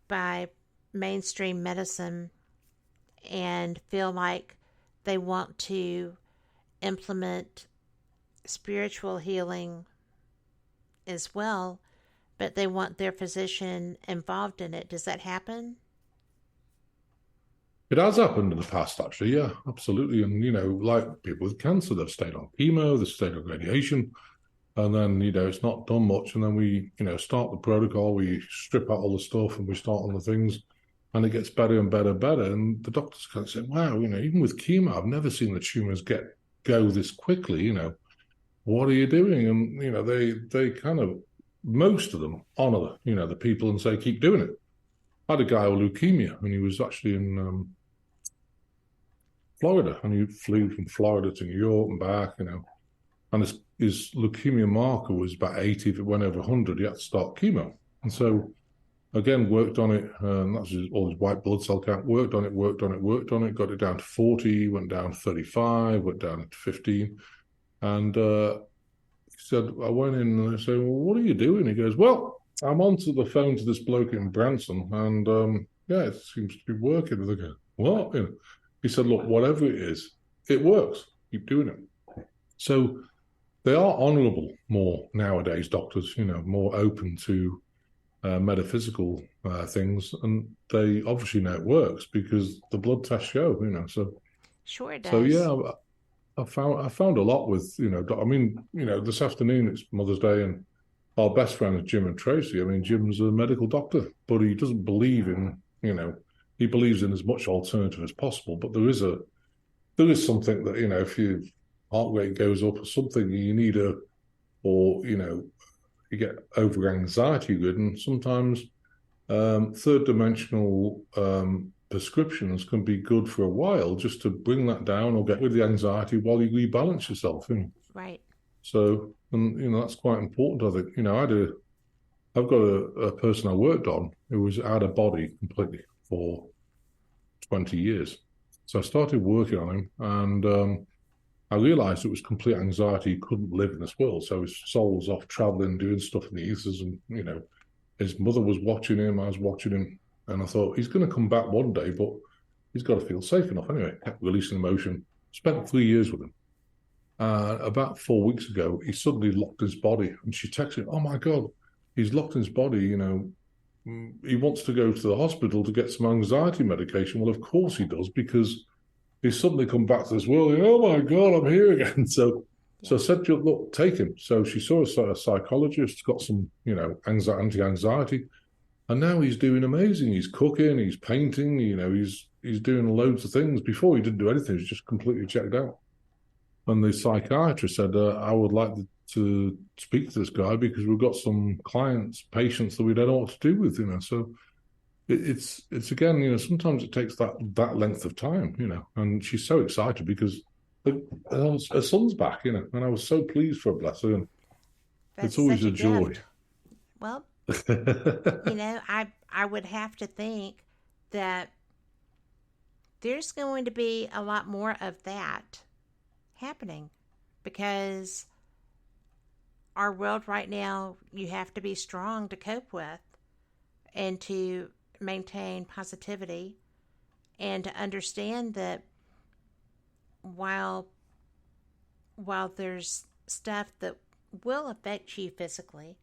by mainstream medicine and feel like they want to implement spiritual healing as well, but they want their physician involved in it? Does that happen? It has happened in the past, actually. Yeah, absolutely. And, like people with cancer, they've stayed on chemo, they've stayed on radiation, and then, it's not done much. And then we, start the protocol, we strip out all the stuff and we start on the things, and it gets better and better and better. And the doctors kind of say, wow, even with chemo, I've never seen the tumors go this quickly, what are you doing? And, they kind of, most of them honor, the people and say, keep doing it. I had a guy with leukemia, and he was actually in Florida, and he flew from Florida to New York and back, and his leukemia marker was about 80. If it went over 100, he had to start chemo. And so, again, worked on it, and that's all his white blood cell count, worked on it, got it down to 40, went down to 35, went down to 15. And he said, I went in and I said, well, what are you doing? He goes, well, I'm onto the phone to this bloke in Branson, and it seems to be working. And they go, what? He said, look, whatever it is, it works. Keep doing it. So they are honourable more nowadays, doctors, more open to metaphysical things, and they obviously know it works because the blood tests show, so. Sure it does. So yeah, I found a lot with, this afternoon it's Mother's Day, and our best friend is Jim and Tracy. Jim's a medical doctor, but he doesn't believe in, he believes in as much alternative as possible. But there is something that, if your heart rate goes up or something, you need you get over anxiety ridden. Sometimes third dimensional prescriptions can be good for a while just to bring that down or get rid of the anxiety while you rebalance yourself. Right. So, and that's quite important, I think. I've got a person I worked on who was out of body completely for 20 years. So I started working on him, and I realized it was complete anxiety. He couldn't live in this world. So his soul was off traveling, doing stuff in the ethers, and, his mother was watching him, I was watching him, and I thought, he's going to come back one day, but he's got to feel safe enough. Anyway, kept releasing emotion. Spent 3 years with him. About 4 weeks ago, he suddenly locked his body, and she texted, oh my God, he's locked his body, he wants to go to the hospital to get some anxiety medication. Well, of course he does, because he's suddenly come back to this world, and, oh my God, I'm here again. So I said, look, take him. So she saw a psychologist, got some, anti-anxiety, and now he's doing amazing. He's cooking, he's painting, he's doing loads of things. Before he didn't do anything, he was just completely checked out. And the psychiatrist said, I would like to speak to this guy because we've got some patients that we don't know what to do with, So it's again, sometimes it takes that length of time, And she's so excited because her son's back, and I was so pleased for her, bless her. And it's always a joy. Gift. Well, I would have to think that there's going to be a lot more of that happening, because our world right now, you have to be strong to cope with and to maintain positivity, and to understand that while there's stuff that will affect you physically,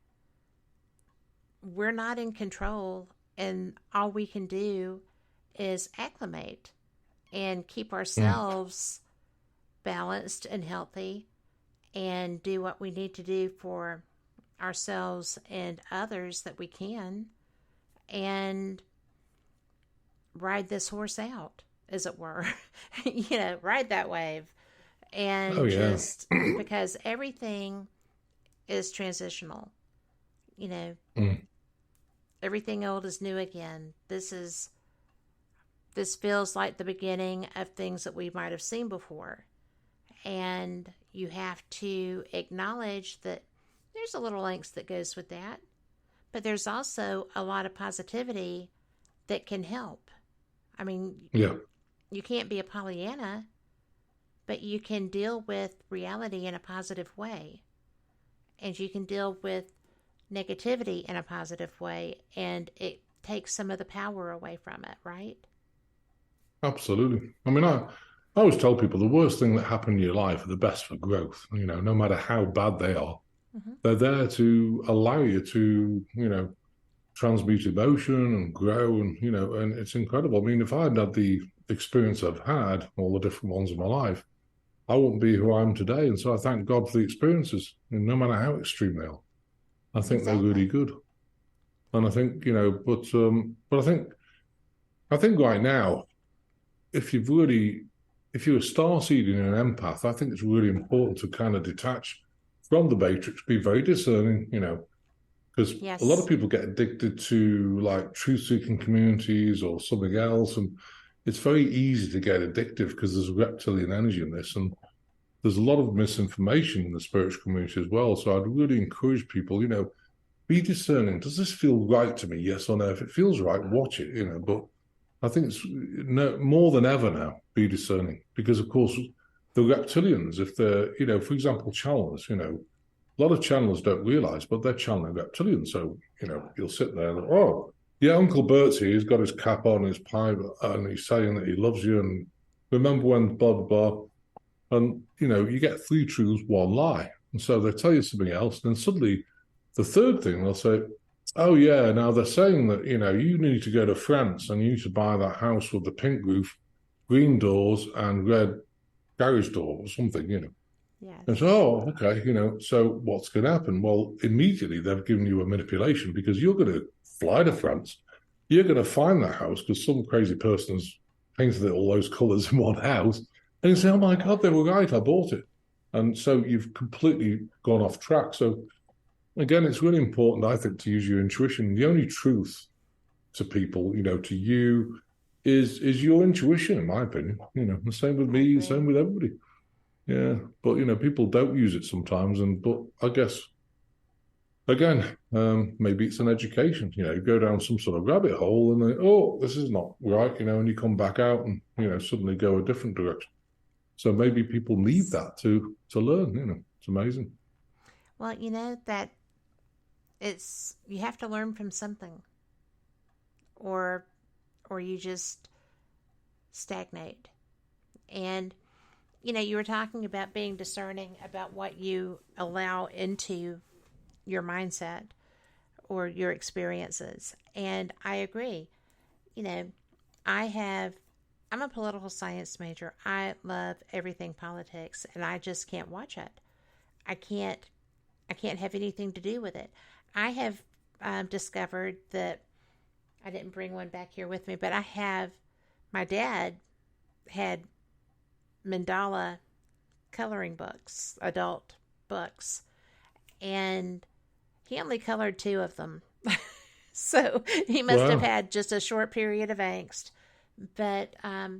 we're not in control, and all we can do is acclimate and keep ourselves balanced and healthy, and do what we need to do for ourselves and others that we can, and ride this horse out, as it were. Ride that wave. And just because everything is transitional, everything old is new again. This feels like the beginning of things that we might have seen before. And you have to acknowledge that there's a little angst that goes with that. But there's also a lot of positivity that can help. I mean, you can't be a Pollyanna, but you can deal with reality in a positive way. And you can deal with negativity in a positive way, and it takes some of the power away from it, right? Absolutely. I mean, I always tell people the worst thing that happened in your life are the best for growth. You know, no matter how bad they are, they're there to allow you to, you know, transmute emotion and grow, and you know, and it's incredible. I mean, if I had had the experience I've had, all the different ones in my life, I wouldn't be who I am today. And so I thank God for the experiences, and no matter how extreme they are, I think they're really good. And I think, you know, but I think right now, if you're a starseed and an empath, I think it's really important to kind of detach from the matrix, be very discerning, you know, because a lot of people get addicted to like truth-seeking communities or something else, and it's very easy to get addictive because there's reptilian energy in this, and there's a lot of misinformation in the spiritual community as well. So I'd really encourage people, you know, be discerning. Does this feel right to me? Yes or no? If it feels right, watch it, you know. But I think it's more than ever now, be discerning, because of course the reptilians, if they're, you know, for example, channelers, you know, a lot of channelers don't realize, but they're channeling reptilians. So, you know, you'll sit there and, oh, yeah, Uncle Bert's here, he's got his cap on, his pipe, and he's saying that he loves you, and remember when blah, blah, blah. And, you know, you get 3 truths, 1 lie. And so they tell you something else, and then suddenly the third thing, they'll say, oh, yeah, now they're saying that, you know, you need to go to France and you need to buy that house with the pink roof, green doors, and red garage door or something, you know. Yeah. And so, oh, okay, you know, so what's going to happen? Well, immediately they've given you a manipulation, because you're going to fly to France. You're going to find that house because some crazy person has painted all those colours in one house. And you say, oh, my God, they were right, I bought it. And so you've completely gone off track. So, again, it's really important, I think, to use your intuition. The only truth to people, you know, to you, is your intuition, in my opinion. You know, the same with me, the same with everybody. Yeah, but, you know, people don't use it sometimes. But I guess, again, maybe it's an education. You know, you go down some sort of rabbit hole and then, oh, this is not right, you know, and you come back out and, you know, suddenly go a different direction. So maybe people need that to learn, you know. It's amazing. Well, you know, that you have to learn from something, or you just stagnate. And, you know, you were talking about being discerning about what you allow into your mindset or your experiences. And I agree. You know, I'm a political science major. I love everything politics, and I just can't watch it. I can't have anything to do with it. I have discovered that I didn't bring one back here with me, but my dad had mandala coloring books, adult books, and he only colored 2 of them. So he must have had just a short period of angst. But I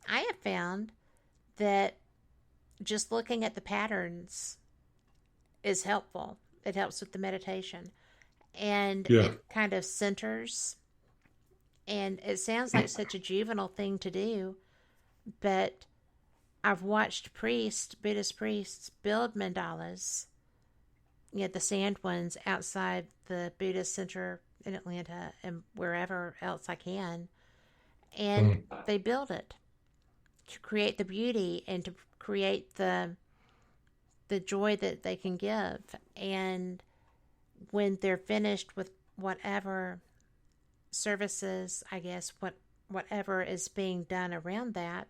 have found that just looking at the patterns is helpful. It helps with the meditation. And it kind of centers. And it sounds like such a juvenile thing to do, but I've watched Buddhist priests build mandalas, you know, the sand ones outside the Buddhist center in Atlanta and wherever else I can. And they build it to create the beauty and to create the joy that they can give. And when they're finished with whatever services, I guess, whatever is being done around that,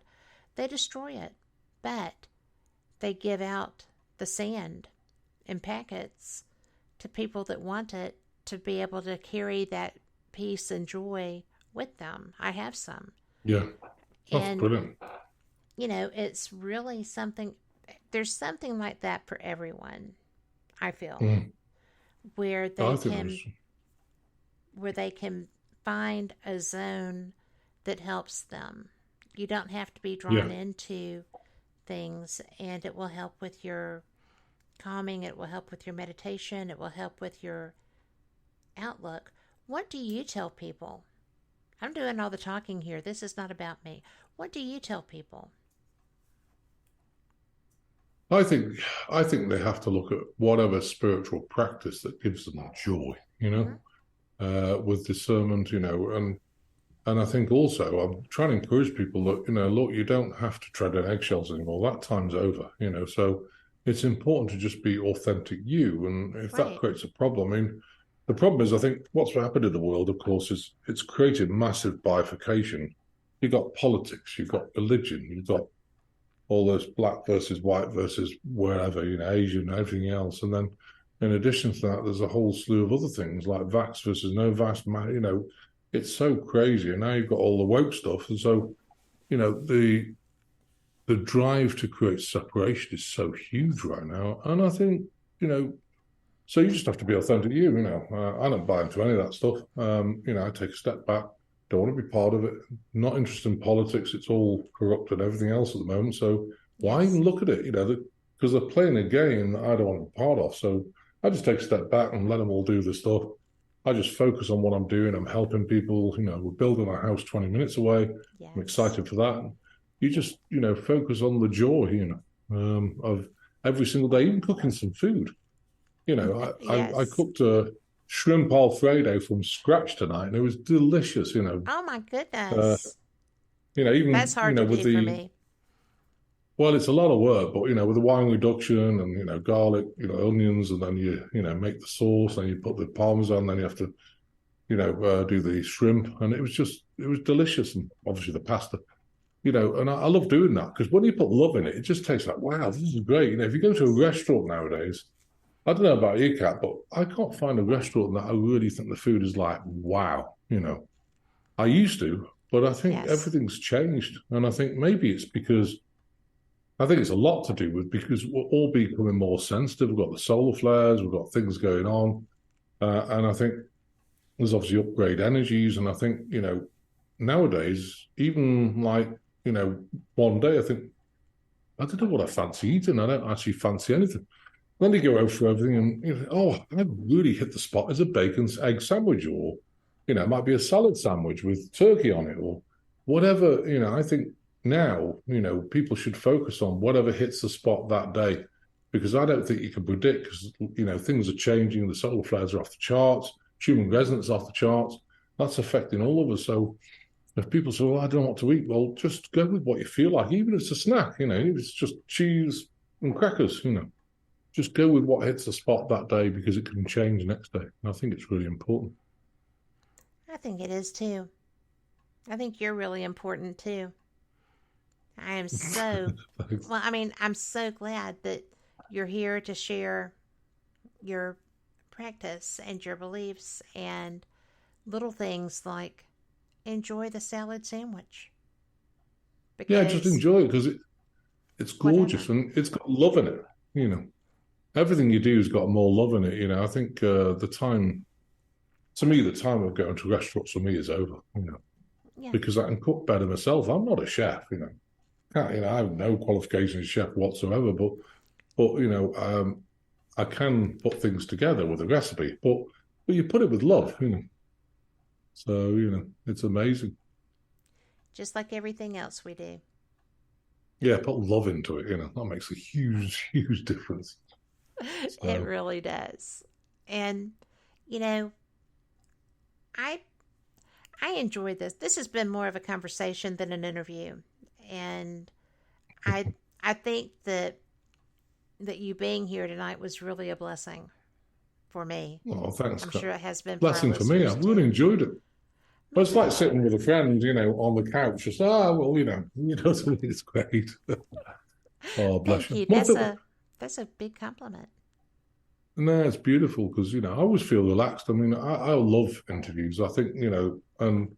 they destroy it. But they give out the sand in packets to people that want it, to be able to carry that peace and joy with them. I have some. Yeah. That's brilliant. You know, it's really something, there's something like that for everyone, I feel, where they can find a zone that helps them. You don't have to be drawn into things, and it will help with your calming, it will help with your meditation, it will help with your outlook. What do you tell people? I'm doing all the talking here. This is not about me. What do you tell people? I think they have to look at whatever spiritual practice that gives them joy, with discernment, and I think also I'm trying to encourage people that, look, you don't have to tread on eggshells anymore. That time's over, so it's important to just be authentic you. And if that creates a problem, I mean, the problem is, I think what's happened in the world, of course, is it's created massive bifurcation. You've got politics, you've got religion, you've got all those black versus white versus wherever, Asian and everything else. And then in addition to that, there's a whole slew of other things like vax versus no vax, it's so crazy. And now you've got all the woke stuff. And so, the drive to create separation is so huge right now. And I think, so you just have to be authentic you, I don't buy into any of that stuff. I take a step back, don't want to be part of it, not interested in politics. It's all corrupt and everything else at the moment. So why even look at it, because they're playing a game that I don't want to be part of. So I just take a step back and let them all do the stuff. I just focus on what I'm doing. I'm helping people. We're building our house 20 minutes away. Yes. I'm excited for that. You just, focus on the joy, of every single day, even cooking some food. I cooked a shrimp Alfredo from scratch tonight, and it was delicious. Oh my goodness! Even that's hard to do for me. Well, it's a lot of work, but with the wine reduction and garlic, onions, and then you make the sauce, and you put the parmesan, then you have to do the shrimp, and it was delicious, and obviously the pasta, and I love doing that because when you put love in it, it just tastes like, wow, this is great. If you go to a restaurant nowadays, I don't know about you, Kat, but I can't find a restaurant that I really think the food is like, wow, I used to, but I think everything's changed, and I think maybe it's because I think it's a lot to do with because we're all becoming more sensitive. We've got the solar flares, we've got things going on. And I think there's obviously upgrade energies. And I think, nowadays, even like, one day, I think, I don't know what I fancy eating. I don't actually fancy anything. Then you go out for everything and, I really hit the spot as a bacon egg sandwich or, it might be a salad sandwich with turkey on it or whatever, I think, now, people should focus on whatever hits the spot that day, because I don't think you can predict because, things are changing. The solar flares are off the charts. Human resonance off the charts. That's affecting all of us. So if people say, well, I don't know what to eat, well, just go with what you feel like, even if it's a snack, if it's just cheese and crackers, just go with what hits the spot that day because it can change next day. And I think it's really important. I think it is too. I think you're really important too. I am so, I'm so glad that you're here to share your practice and your beliefs and little things like enjoy the salad sandwich. Yeah, just enjoy it because it's gorgeous and it's got love in it, Everything you do has got more love in it, I think the time of going to restaurants for me is over, because I can cook better myself. I'm not a chef, I have no qualification as a chef whatsoever, but I can put things together with a recipe, but you put it with love, So, it's amazing. Just like everything else we do. Yeah, put love into it, that makes a huge, huge difference. So. It really does. And, I enjoyed this. This has been more of a conversation than an interview. And I think that you being here tonight was really a blessing for me. Oh, thanks. I'm sure it has been blessing for me. I really enjoyed it. But it's like sitting with a friend, on the couch. Just it's great. Oh, bless you. That's a big compliment. No, it's beautiful because I always feel relaxed. I mean, I love interviews. I think and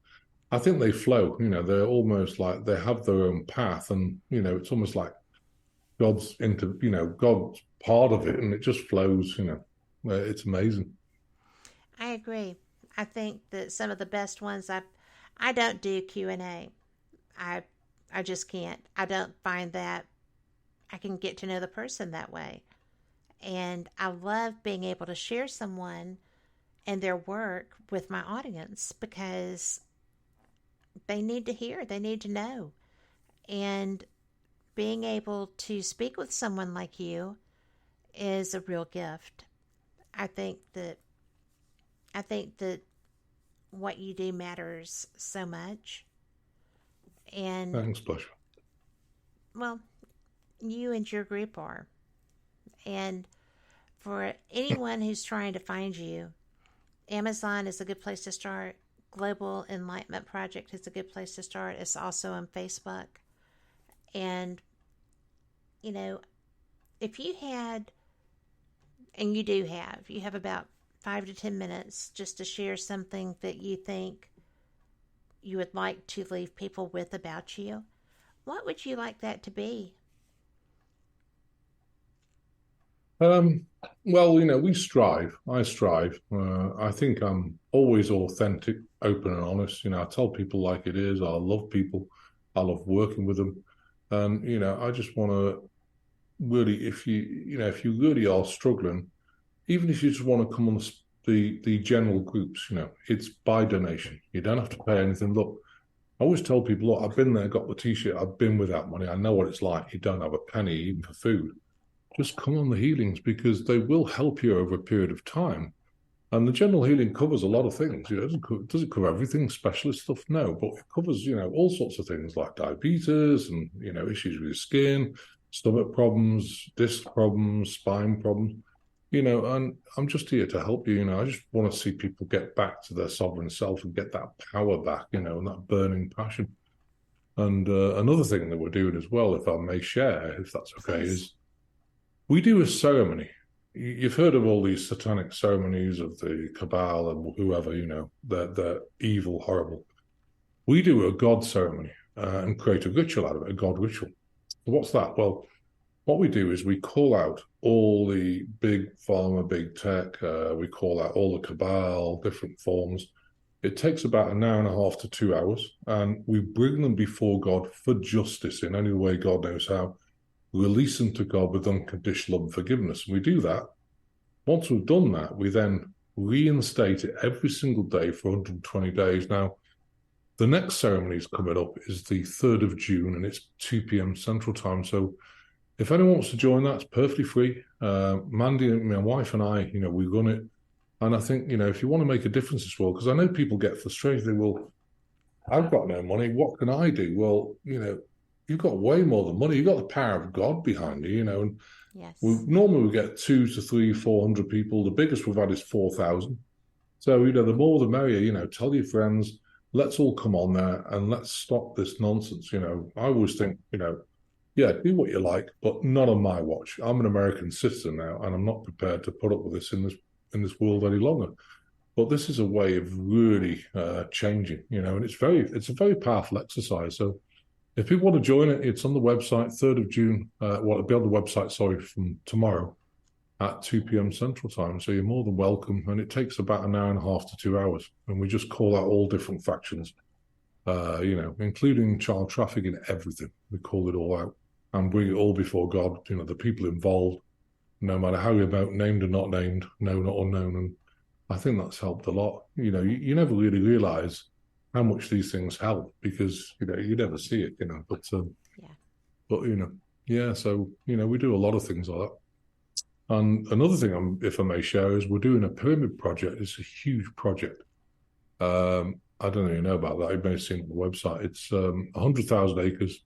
I think they flow. They're almost like they have their own path, and it's almost like God's God's part of it, and it just flows. It's amazing. I agree. I think that some of the best ones I don't do Q&A. I just can't. I don't find that I can get to know the person that way. And I love being able to share someone and their work with my audience because they need to hear, they need to know. And being able to speak with someone like you is a real gift. I think that what you do matters so much. And thanks, Bush. Well, you and your group are. And for anyone who's trying to find you, Amazon is a good place to start. Global Enlightenment Project is a good place to start. It's also on Facebook. And, you know, if you had, and you have about 5 to 10 minutes just to share something that you think you would like to leave people with about you, what would you like that to be? Well, you know, we strive. I strive. I think I'm always authentic, open and honest. You know, I tell people like it is. I love people. I love working with them. And, you know, I just want to really, if you really are struggling, even if you just want to come on the general groups, you know, it's by donation. You don't have to pay anything. Look, I always tell people, look, I've been there, got the T-shirt. I've been without money. I know what it's like. You don't have a penny even for food. Just come on the healings because they will help you over a period of time. And the general healing covers a lot of things. You know, does it cover everything, specialist stuff? No, but it covers, you know, all sorts of things like diabetes and, you know, issues with your skin, stomach problems, disc problems, spine problems, you know, and I'm just here to help you. You know, I just want to see people get back to their sovereign self and get that power back, you know, and that burning passion. And another thing that we're doing as well, if I may share, if that's okay, is we do a ceremony. You've heard of all these satanic ceremonies of the cabal and whoever, you know, they're evil, horrible. We do a God ceremony and create a ritual out of it, a God ritual. So what's that? Well, what we do is we call out all the big pharma, big tech, we call out all the cabal, different forms. It takes about an hour and a half to 2 hours, and we bring them before God for justice in any way God knows how. Release them to God with unconditional love and forgiveness. We do that. Once we've done that, we then reinstate it every single day for 120 days. Now, the next ceremony is coming up is the 3rd of June, and it's 2 p.m. Central Time. So if anyone wants to join that, it's perfectly free. Mandy, my wife and I, you know, we run it. And I think, you know, if you want to make a difference as well, because I know people get frustrated. They will, I've got no money. What can I do? Well, you know, you've got way more than money. You've got the power of God behind you, you know. And yes. Normally we get 200 to 300, 400 people. The biggest we've had is 4,000. So, you know, the more the merrier, you know, tell your friends, let's all come on there and let's stop this nonsense. You know, I always think, you know, yeah, do what you like, but not on my watch. I'm an American citizen now, and I'm not prepared to put up with this in this world any longer. But this is a way of really changing, you know, and it's a very powerful exercise. So if people want to join it, it's on the website, 3rd of June. Well, it'll be on the website, from tomorrow at 2 p.m. Central Time. So you're more than welcome. And it takes about an hour and a half to 2 hours. And we just call out all different factions, you know, including child trafficking, everything. We call it all out and bring it all before God, you know, the people involved, no matter how you're named or not named, known or unknown. And I think that's helped a lot. You know, you never really realize how much these things help because, you know, you never see it, you know, but you know, yeah, so, you know, we do a lot of things like that. And another thing, if I may share, is we're doing a pyramid project. It's a huge project. I don't know if you know about that. You may have seen it on the website. It's 100,000 acres,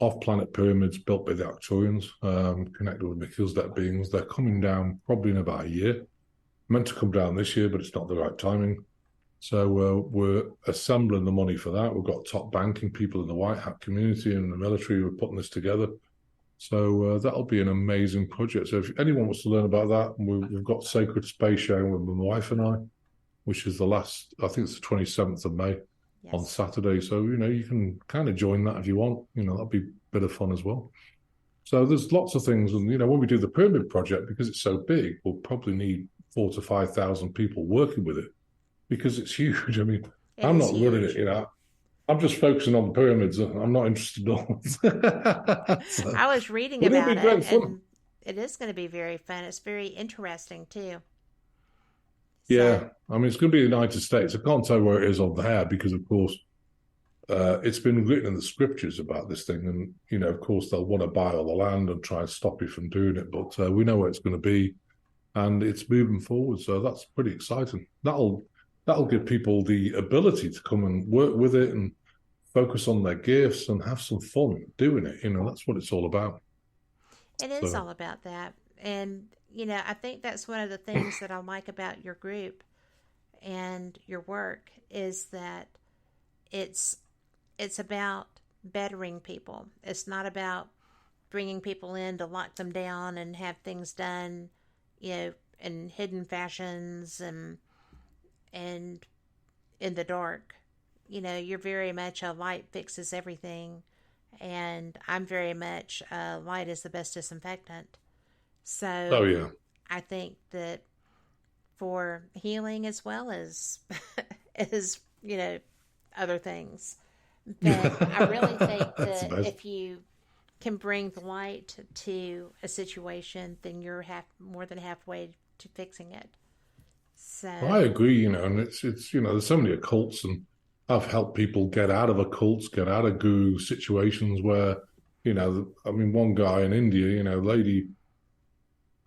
off-planet pyramids built by the Arcturians, connected with Melchizedek beings. They're coming down probably in about a year. Meant to come down this year, but it's not the right timing. So we're assembling the money for that. We've got top banking people in the white hat community and the military. We're putting this together. So that'll be an amazing project. So if anyone wants to learn about that, we've got Sacred Space sharing with my wife and I, which is I think it's the 27th of May on Saturday. So, you know, you can kind of join that if you want. You know, that'll be a bit of fun as well. So there's lots of things. And, you know, when we do the pyramid project, because it's so big, we'll probably need 4,000 to 5,000 people working with it because it's huge. I mean, I'm not running it, you know. I'm just focusing on the pyramids. I'm not interested in all. So, I was reading but it'll about be great it, fun. and it is going to be very fun. It's very interesting too. Yeah, I mean, it's going to be the United States. I can't tell where it is on there because, of course, it's been written in the scriptures about this thing, and of course, they'll want to buy all the land and try and stop you from doing it. But we know where it's going to be, and it's moving forward. So that's pretty exciting. That'll give people the ability to come and work with it and focus on their gifts and have some fun doing it. That's what it's all about. It is all about that. And, I think that's one of the things that I like about your group and your work is that it's about bettering people. It's not about bringing people in to lock them down and have things done, in hidden fashions and in the dark. You're very much a light fixes everything, and I'm very much light is the best disinfectant. So I think that for healing as well as other things. But I really think that if you can bring the light to a situation, then you're more than halfway to fixing it. So I agree, and it's there's so many occults, and I've helped people get out of occults, get out of guru situations where, I mean, one guy in India, lady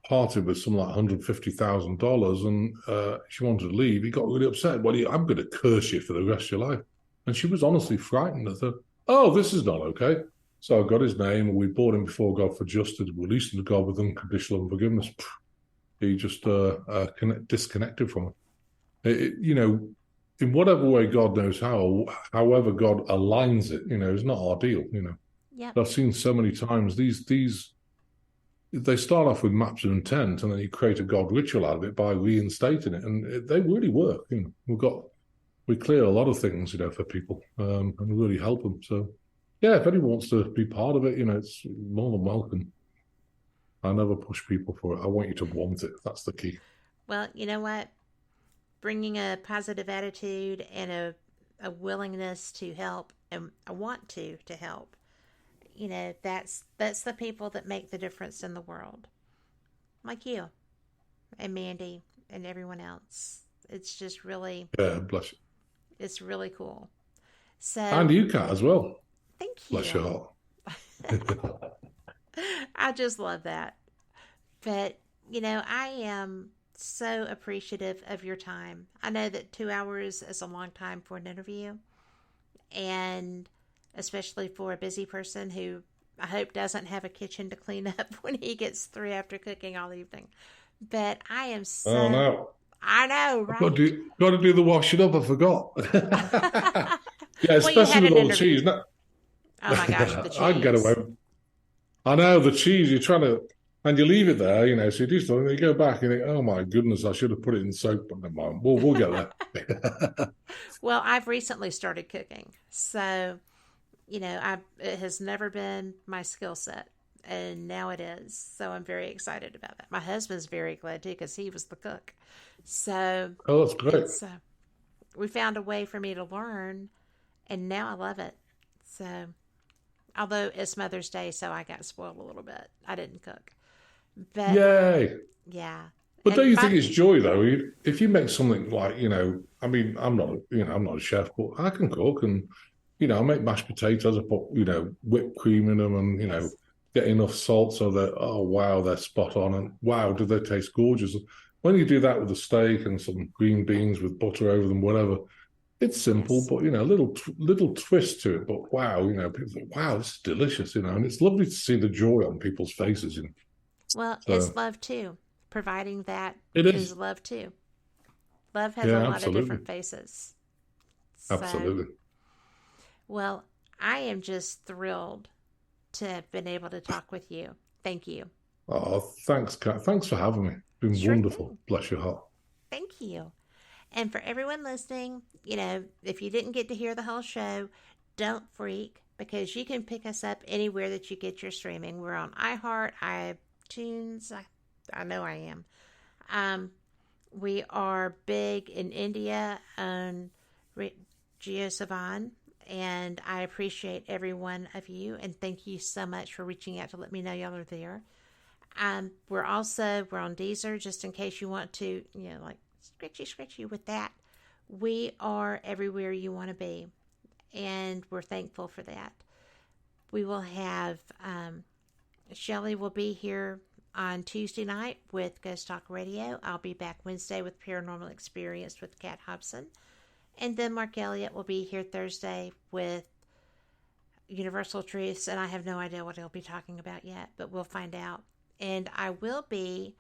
parted with something like $150,000, and she wanted to leave. He got really upset. Well, I'm going to curse you for the rest of your life. And she was honestly frightened. I thought, oh, this is not okay. So I got his name, and we brought him before God for justice, released him to God with unconditional forgiveness. He just disconnected from it. In whatever way God knows how, however God aligns it, is not our deal. Yep. I've seen so many times these they start off with maps of intent, and then you create a God ritual out of it by reinstating it, and they really work. We clear a lot of things, for people, and really help them. So, yeah, if anyone wants to be part of it, it's more than welcome. I never push people for it. I want you to want it. That's the key. Well, you know what? Bringing a positive attitude and a willingness to help and a want to help, that's the people that make the difference in the world. Like you and Mandy and everyone else. It's just really... Yeah, bless you. It's really cool. So, and you, Kat, as well. Thank you. Bless your heart. I just love that. But, I am so appreciative of your time. I know that 2 hours is a long time for an interview, and especially for a busy person who I hope doesn't have a kitchen to clean up when he gets through after cooking all evening. But I am so... Oh, no. I know, right? Got to do the washing up. I forgot. Yeah, especially with all the cheese. No. Oh my gosh, the cheese! I'd get away. I know the cheese. You're trying to, and you leave it there. So you do something. You go back and you think, "Oh my goodness, I should have put it in soap." But never mind. We'll get there. Well, I've recently started cooking, so it has never been my skill set, and now it is. So I'm very excited about that. My husband's very glad too because he was the cook. So that's great. We found a way for me to learn, and now I love it. So, although it's Mother's Day, so I got spoiled a little bit. I didn't cook, but yay, yeah. But don't you think it's joy though? If you make something like I mean, I'm not a chef, but I can cook, and I make mashed potatoes. I put whipped cream in them, and get enough salt so that wow, they're spot on, and wow, do they taste gorgeous. When you do that with a steak and some green beans with butter over them, whatever, it's simple, but little twist to it. But wow, people think, wow, this is delicious, and it's lovely to see the joy on people's faces. Well, it's love too. Providing that is love too. Love has a lot of different faces. Absolutely. Well, I am just thrilled to have been able to talk with you. Thank you. Oh, thanks, Kat. Thanks for having me. It's been wonderful. Thing. Bless your heart. Thank you. And for everyone listening, if you didn't get to hear the whole show, don't freak, because you can pick us up anywhere that you get your streaming. We're on iHeart, iTunes. I know I am. We are big in India on JioSaavn, And I appreciate every one of you. And thank you so much for reaching out to let me know y'all are there. We're on Deezer, just in case you want to, like scratchy with that. We are everywhere you want to be. And we're thankful for that. We will have, Shelley will be here on Tuesday night with Ghost Talk Radio. I'll be back Wednesday with Paranormal Experience with Kat Hobson. And then Mark Elliott will be here Thursday with Universal Truths. And I have no idea what he'll be talking about yet, but we'll find out. And I will be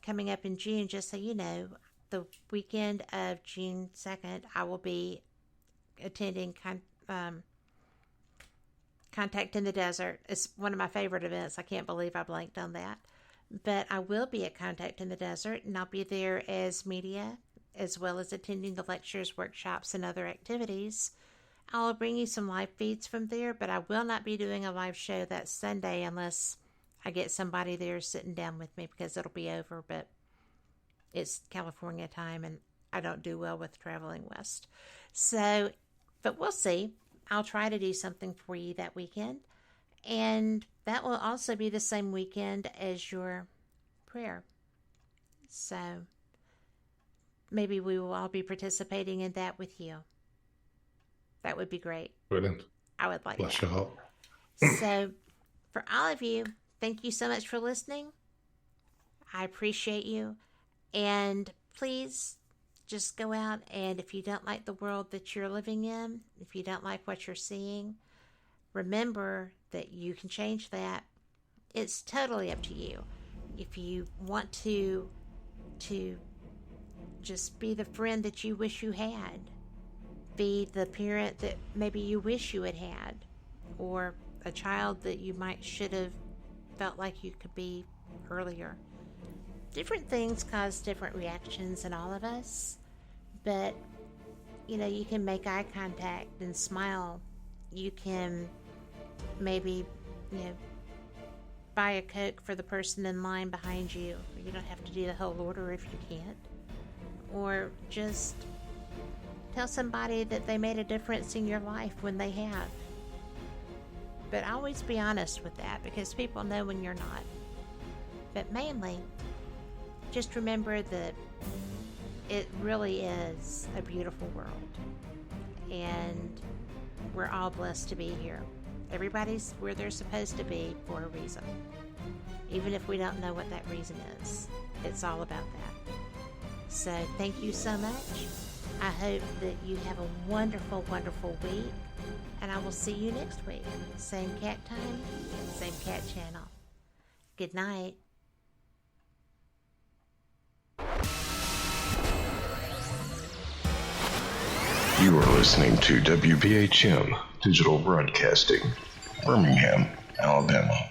coming up in June, just so you know, the weekend of June 2nd, I will be attending Contact in the Desert. It's one of my favorite events. I can't believe I blanked on that. But I will be at Contact in the Desert, and I'll be there as media, as well as attending the lectures, workshops, and other activities. I'll bring you some live feeds from there, but I will not be doing a live show that Sunday unless I get somebody there sitting down with me, because it'll be over, but it's California time, and I don't do well with traveling west. So, but we'll see. I'll try to do something for you that weekend. And that will also be the same weekend as your prayer. So maybe we will all be participating in that with you. That would be great. Brilliant. I would like Bless that. your heart. So for all of you, thank you so much for listening. I appreciate you. And please just go out, and if you don't like the world that you're living in, if you don't like what you're seeing, remember that you can change that. It's totally up to you. If you want to just be the friend that you wish you had, be the parent that maybe you wish you had had, or a child that you should have felt like you could be earlier. Different things cause different reactions in all of us, but you can make eye contact and smile. You can maybe buy a Coke for the person in line behind you. You don't have to do the whole order if you can't. Or just tell somebody that they made a difference in your life when they have. But always be honest with that, because people know when you're not. But mainly, just remember that it really is a beautiful world. And we're all blessed to be here. Everybody's where they're supposed to be for a reason. Even if we don't know what that reason is. It's all about that. So thank you so much. I hope that you have a wonderful, wonderful week. And I will see you next week. Same cat time, same cat channel. Good night. You are listening to WBHM Digital Broadcasting, Birmingham, Alabama.